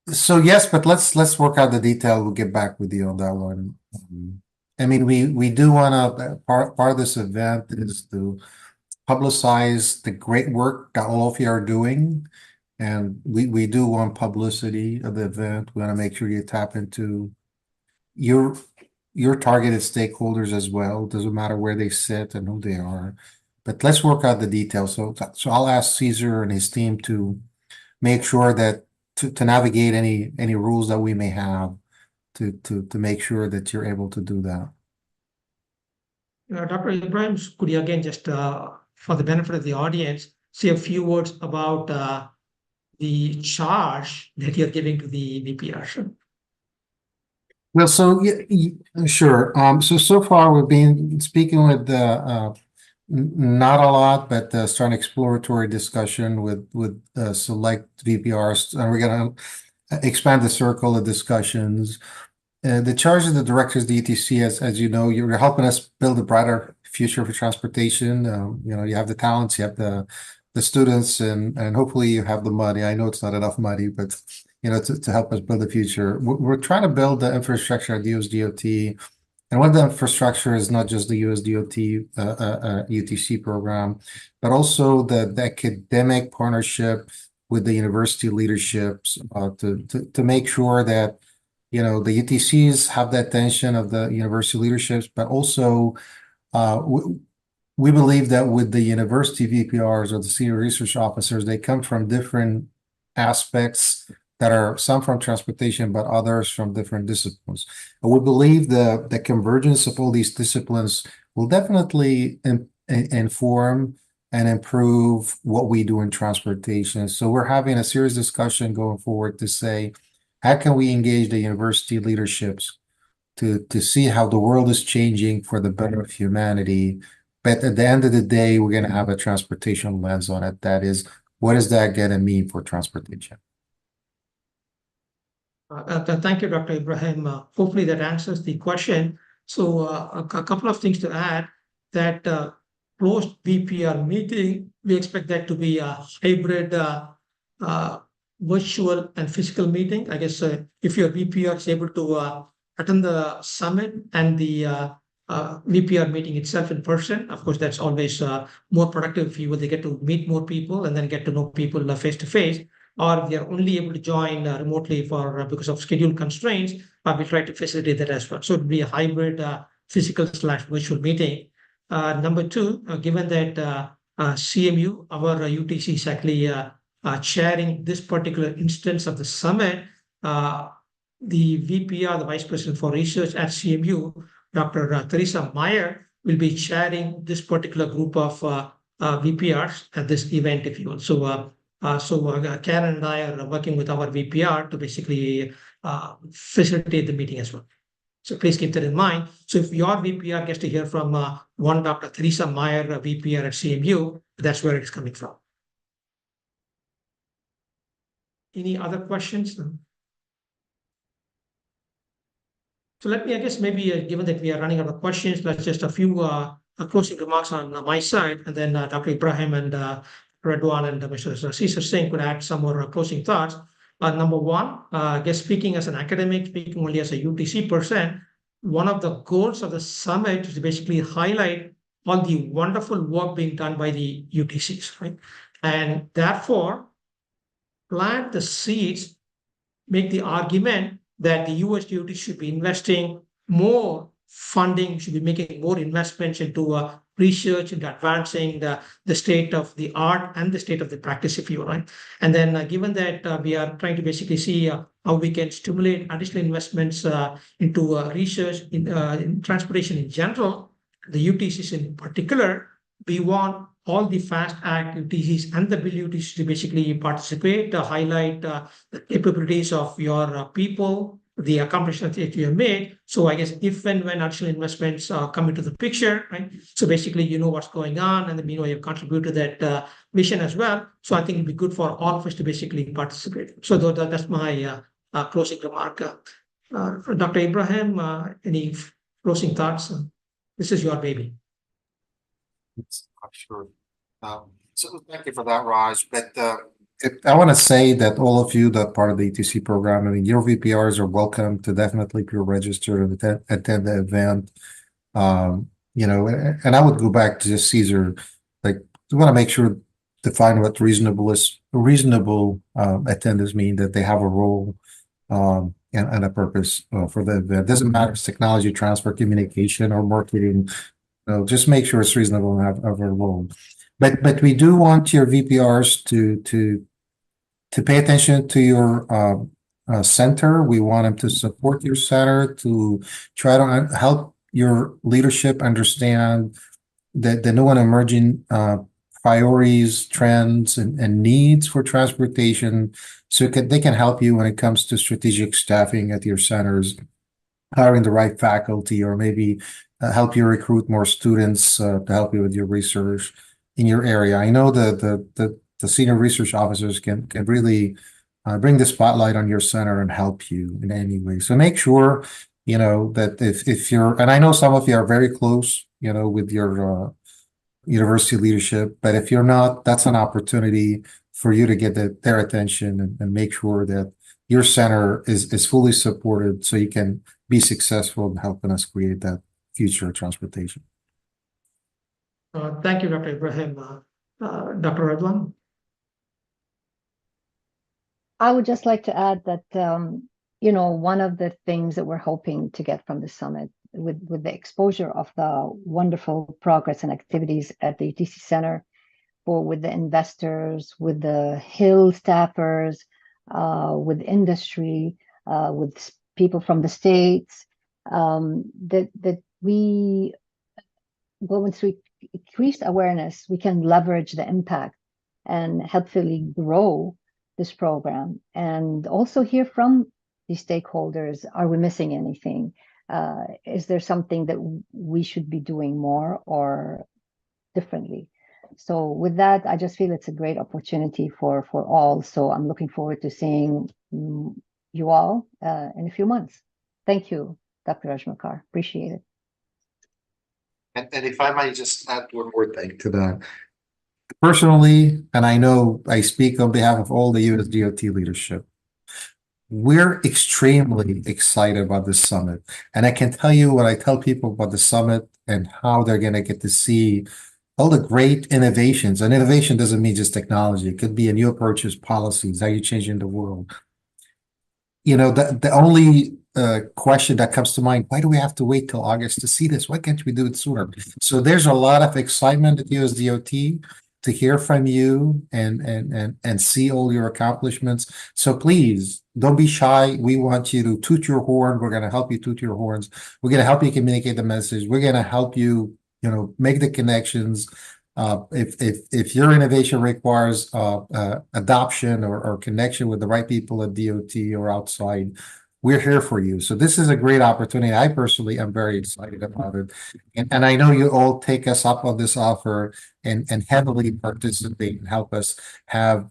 So yes, but let's work out the detail. We'll get back with you on that one. I mean, we do want to part of this event is to publicize the great work that all of you are doing, and we do want publicity of the event. We want to make sure you tap into your targeted stakeholders as well. Doesn't matter where they sit and who they are, but let's work out the details. So I'll ask Cesar and his team to make sure that to navigate any rules that we may have to make sure that you're able to do that. Dr. Ibrahim, could you again just for the benefit of the audience say a few words about the charge that you're giving to the VPR? Well, so yeah, sure. So far we've been speaking with not a lot, but start an exploratory discussion with select VPRs, and we're going to expand the circle of discussions. The charge of the directors of the UTC, as you know, you're helping us build a brighter future for transportation. You have the talents, you have the students, and hopefully you have the money. I know it's not enough money, but to help us build the future. We're trying to build the infrastructure at the USDOT. And one of the infrastructure is not just the USDOT UTC program, but also the academic partnership with the university leaderships to make sure that the UTCs have the attention of the university leaderships, but also we believe that with the university VPRs or the senior research officers, they come from different aspects that are some from transportation, but others from different disciplines. And we believe the convergence of all these disciplines will definitely inform and improve what we do in transportation. So we're having a serious discussion going forward to say, how can we engage the university leaderships to see how the world is changing for the better of humanity? But at the end of the day, we're going to have a transportation lens on it. That is, what is that going to mean for transportation? Thank you, Dr. Ibrahim. Hopefully that answers the question. So a couple of things to add, that closed VPR meeting, we expect that to be a hybrid virtual and physical meeting. I guess if your VPR is able to attend the summit and the VPR meeting itself in person, of course, that's always more productive if they get to meet more people and then get to know people face to face. Or if they are only able to join remotely because of schedule constraints, we try to facilitate that as well. So it will be a hybrid physical/virtual meeting. Number two, given that CMU, our UTC is actually chairing this particular instance of the summit, the VPR, the Vice President for Research at CMU, Dr. Teresa Meyer, will be chairing this particular group of VPRs at this event, if you will. So Karen and I are working with our VPR to basically facilitate the meeting as well. So please keep that in mind. So if your VPR gets to hear from one Dr. Teresa Meyer, VPR at CMU, that's where it's coming from. Any other questions? So let me, I guess, maybe given that we are running out of questions, let's just a few closing remarks on my side, and then Dr. Ibrahim and Redwan and Mr. Cesar Singh could add some more closing thoughts. Number one, I guess speaking as an academic, speaking only as a UTC person, one of the goals of the summit is to basically highlight all the wonderful work being done by the UTCs, right? And therefore, plant the seeds, make the argument that the USDOT should be investing more funding, should be making more investments into research, into advancing the state of the art and the state of the practice, if you like. And then given that we are trying to basically see how we can stimulate additional investments into research in transportation in general, the UTCs in particular, we want all the FAST Act UTCs and the Bill UTCs to basically participate, highlight the capabilities of your people, the accomplishments that you have made. So I guess if and when additional investments come into the picture, right? So basically, you know what's going on, and then you know you've contributed to that mission as well. So I think it'd be good for all of us to basically participate. So that's my closing remark. Dr. Ibrahim, any closing thoughts? This is your baby. I'm sure. So thank you for that, Raj. But I want to say that all of you that part of the ETC program, I mean, your VPRs are welcome to definitely be registered and attend the event. You know, and I would go back to just Caesar. Like, we want to make sure define what reasonable is. Reasonable attendance mean that they have a role and a purpose for the event. Doesn't matter if it's technology transfer, communication, or marketing. Just make sure it's reasonable and have a role. But we do want your VPRs to pay attention to your center. We want them to support your center, to try to help your leadership understand the new and emerging priorities, trends, and needs for transportation, so they can help you when it comes to strategic staffing at your centers, hiring the right faculty, or maybe help you recruit more students to help you with your research in your area. I know the senior research officers can really bring the spotlight on your center and help you in any way. So make sure, you know, that if you're, and I know some of you are very close, you know, with your university leadership, but if you're not, that's an opportunity for you to get their attention and make sure that your center is fully supported so you can be successful in helping us create that future of transportation. Thank you, Dr. Ibrahim. Dr. Redwan? I would just like to add that, you know, one of the things that we're hoping to get from the summit with the exposure of the wonderful progress and activities at the UTC Center, or with the investors, with the Hill staffers, with industry, with people from the states, that we going through increased awareness, we can leverage the impact and helpfully grow this program, and also hear from the stakeholders. Are we missing anything? Is there something that we should be doing more or differently? So with that, I just feel it's a great opportunity for all. So I'm looking forward to seeing you all in a few months. Thank you, Dr. Rajmakar. Appreciate it. And if I might just add one more thing to that. Personally, and I know I speak on behalf of all the USDOT leadership, we're extremely excited about this summit. And I can tell you what I tell people about the summit and how they're going to get to see all the great innovations. And innovation doesn't mean just technology. It could be a new approaches, policies, how you're changing the world. You know, the only question that comes to mind, why do we have to wait till August to see this? Why can't we do it sooner? So there's a lot of excitement at USDOT to hear from you and see all your accomplishments. So please don't be shy. We want you to toot your horn. We're going to help you toot your horns. We're going to help you communicate the message. We're going to help you, you know, make the connections. If your innovation requires adoption or connection with the right people at DOT or outside, we're here for you. So this is a great opportunity. I personally am very excited about it. And I know you all take us up on this offer and heavily participate and help us have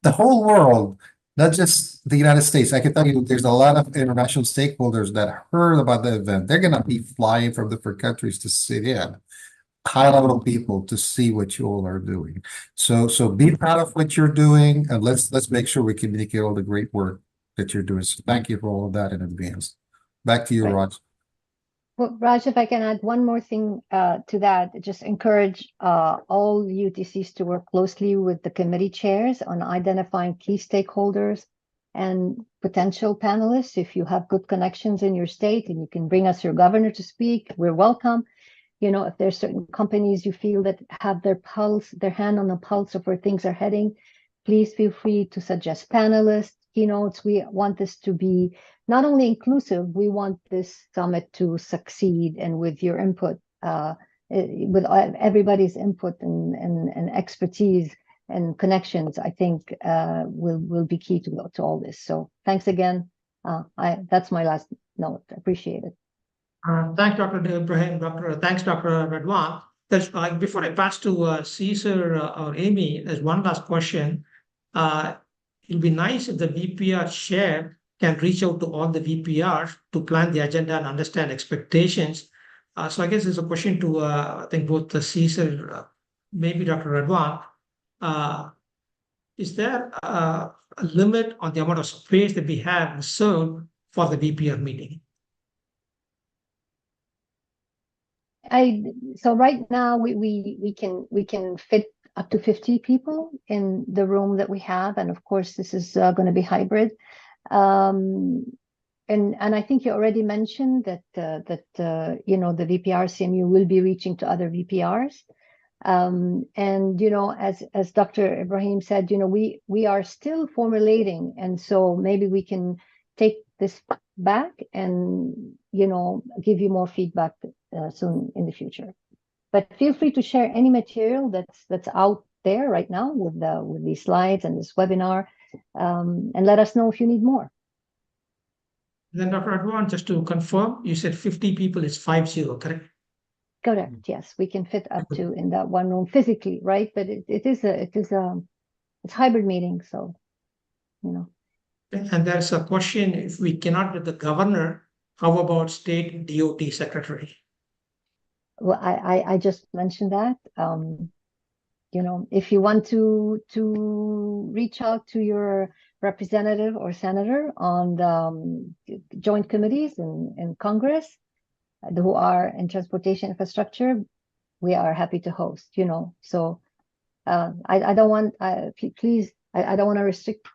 the whole world, not just the United States. I can tell you there's a lot of international stakeholders that heard about the event. They're going to be flying from different countries to sit in. High-level people to see what you all are doing. So be proud of what you're doing, and let's make sure we communicate all the great work that you're doing. So thank you for all of that in advance. Back to you, Raj. Well, Raj, if I can add one more thing to that, just encourage all UTCs to work closely with the committee chairs on identifying key stakeholders and potential panelists. If you have good connections in your state and you can bring us your governor to speak, we're welcome. You know, if there's certain companies you feel that have their hand on the pulse of where things are heading, please feel free to suggest panelists, keynotes. We want this to be not only inclusive, we want this summit to succeed, and with your input, with everybody's input and expertise and connections, I think will be key to all this. So thanks again. That's my last note. I appreciate it. Thanks, Dr. Ibrahim. Thanks, Dr. Redwan. Before I pass to Caesar or Amy, there's one last question. It'll be nice if the VPR chair can reach out to all the VPRs to plan the agenda and understand expectations. So I guess there's a question to, I think both the Caesar, maybe Dr. Redwan. Is there a limit on the amount of space that we have reserved for the VPR meeting? So right now we can fit up to 50 people in the room that we have, and of course this is going to be hybrid. And I think you already mentioned that you know, the VPR CMU will be reaching to other VPRs. And you know, as Dr. Ibrahim said, you know, we are still formulating, and so maybe we can take this back and, you know, give you more feedback soon in the future. But feel free to share any material that's out there right now with these slides and this webinar, and let us know if you need more. Then Dr. Redwan, just to confirm, you said 50 people is 50, correct? Correct. Yes, we can fit up to in that one room physically, right? But it's hybrid meeting, so you know. And there's a question: if we cannot get the governor, how about state DOT secretary? Well, I just mentioned that. You know, if you want to reach out to your representative or senator on the joint committees in Congress who are in transportation infrastructure, we are happy to host. You know, so I don't want please I don't want to restrict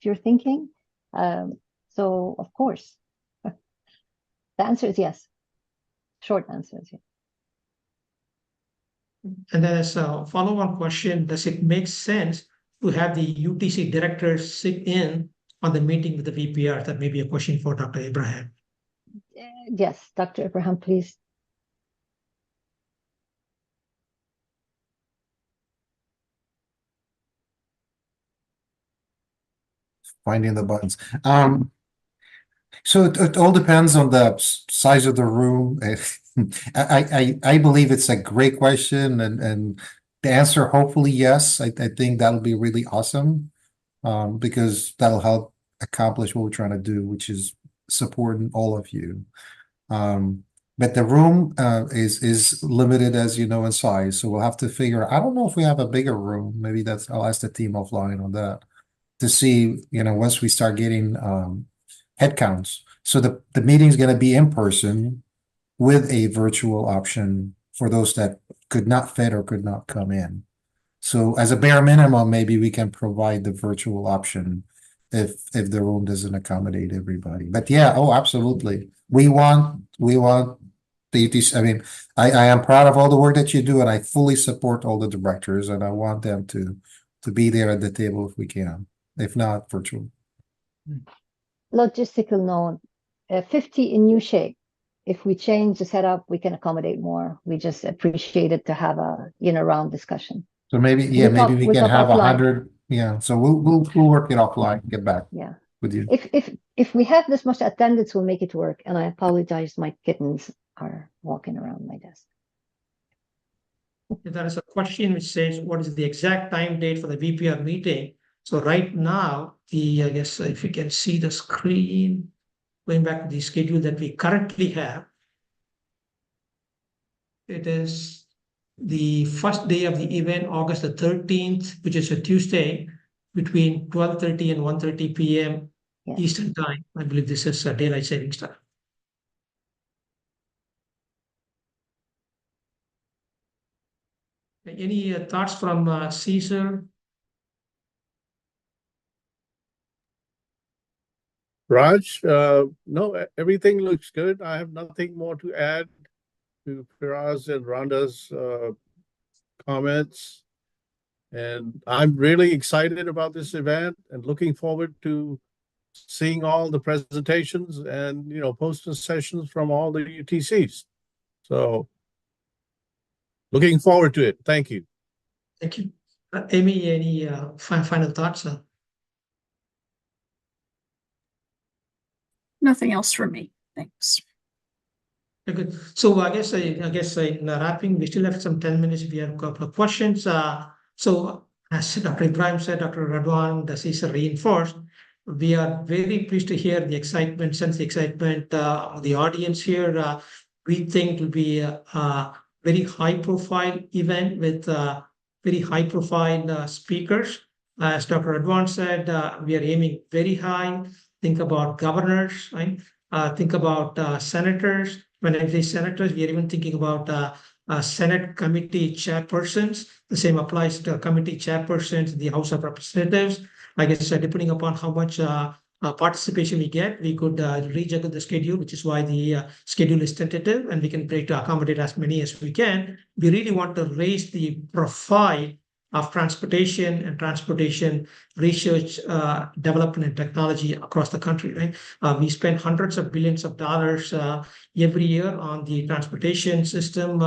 your thinking. So of course, the answer is yes. Short answer is yes. And then as a follow-on question, does it make sense to have the UTC directors sit in on the meeting with the VPR? That may be a question for Dr. Ibrahim. Yes, Dr. Ibrahim, please. Finding the buttons. So it all depends on the size of the room. I believe it's a great question, and the answer, hopefully, yes. I think that'll be really awesome, because that'll help accomplish what we're trying to do, which is supporting all of you. But the room is limited, as you know, in size. So we'll have to figure. I don't know if we have a bigger room. Maybe I'll ask the team offline on that to see, you know, once we start getting head counts. So the meeting is going to be in person with a virtual option for those that could not fit or could not come in. So as a bare minimum, maybe we can provide the virtual option if the room doesn't accommodate everybody. But yeah, oh, absolutely. We want the UTC. I mean, I am proud of all the work that you do, and I fully support all the directors, and I want them to be there at the table if we can, if not virtual. Logistical note, 50 in new shape. If we change the setup, we can accommodate more. We just appreciate it to have a round discussion. So maybe, yeah, maybe we can have 100. Yeah, so we'll work it offline. Get back. Yeah, with you. If we have this much attendance, we'll make it work. And I apologize, my kittens are walking around my desk. There is a question which says, what is the exact time date for the VPR meeting? So right now, I guess if you can see the screen, going back to the schedule that we currently have, it is the first day of the event, August the 13th, which is a Tuesday, between 12:30 and 1:30 p.m. Yeah. Eastern time. I believe this is daylight savings time. Any thoughts from Caesar? Raj, no, everything looks good. I have nothing more to add to Firaz and Rhonda's comments. And I'm really excited about this event and looking forward to seeing all the presentations and, poster sessions from all the UTCs. So looking forward to it. Thank you. Thank you. Amy, any final thoughts? Nothing else from me. Thanks. Okay, good. So I guess in wrapping, we still have some 10 minutes if you have a couple of questions. So as Dr. Ibrahim said, Dr. Radwan, the Caesar reinforced, we are very pleased to hear the excitement, sense the excitement of the audience here. We think it will be a very high profile event with very high profile speakers. As Dr. Radwan said, we are aiming very high. Think about governors, right? Think about senators. When I say senators, we are even thinking about Senate committee chairpersons. The same applies to committee chairpersons in the House of Representatives. I guess depending upon how much participation we get, we could rejiggle the schedule, which is why the schedule is tentative, and we can try to accommodate as many as we can. We really want to raise the profile of transportation and transportation research, development, and technology across the country, right? We spend hundreds of billions of dollars every year on the transportation system.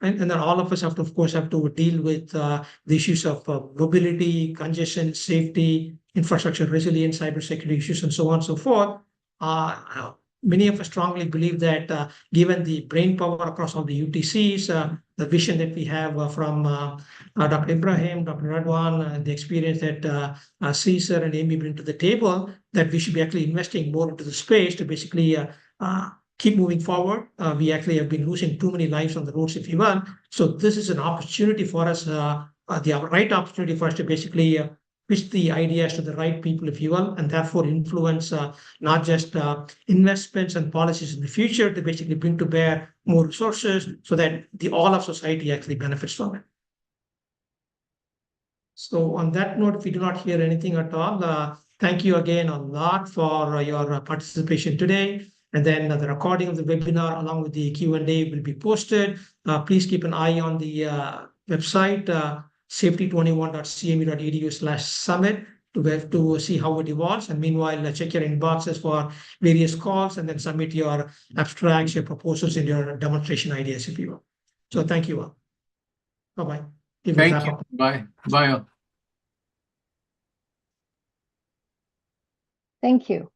And then all of us have to, of course, deal with the issues of mobility, congestion, safety, infrastructure resilience, cybersecurity issues, and so on and so forth. Many of us strongly believe that given the brain power across all the UTCs, the vision that we have from Dr. Ibrahim, Dr. Radwan, the experience that Caesar and Amy bring to the table, that we should be actually investing more into the space to basically keep moving forward. We actually have been losing too many lives on the roads, if you will. So this is an opportunity for us, the right opportunity for us to basically pitch the ideas to the right people, if you will, and therefore influence not just investments and policies in the future to basically bring to bear more resources so that all of society actually benefits from it. So on that note, if we do not hear anything at all, thank you again a lot for your participation today. And then the recording of the webinar along with the Q&A will be posted. Please keep an eye on the website, safety21.cmu.edu/summit to see how it evolves. And meanwhile, check your inboxes for various calls and then submit your abstracts, your proposals, and your demonstration ideas, if you will. So thank you all. Bye-bye. Thank you. Bye. Bye. Thank you.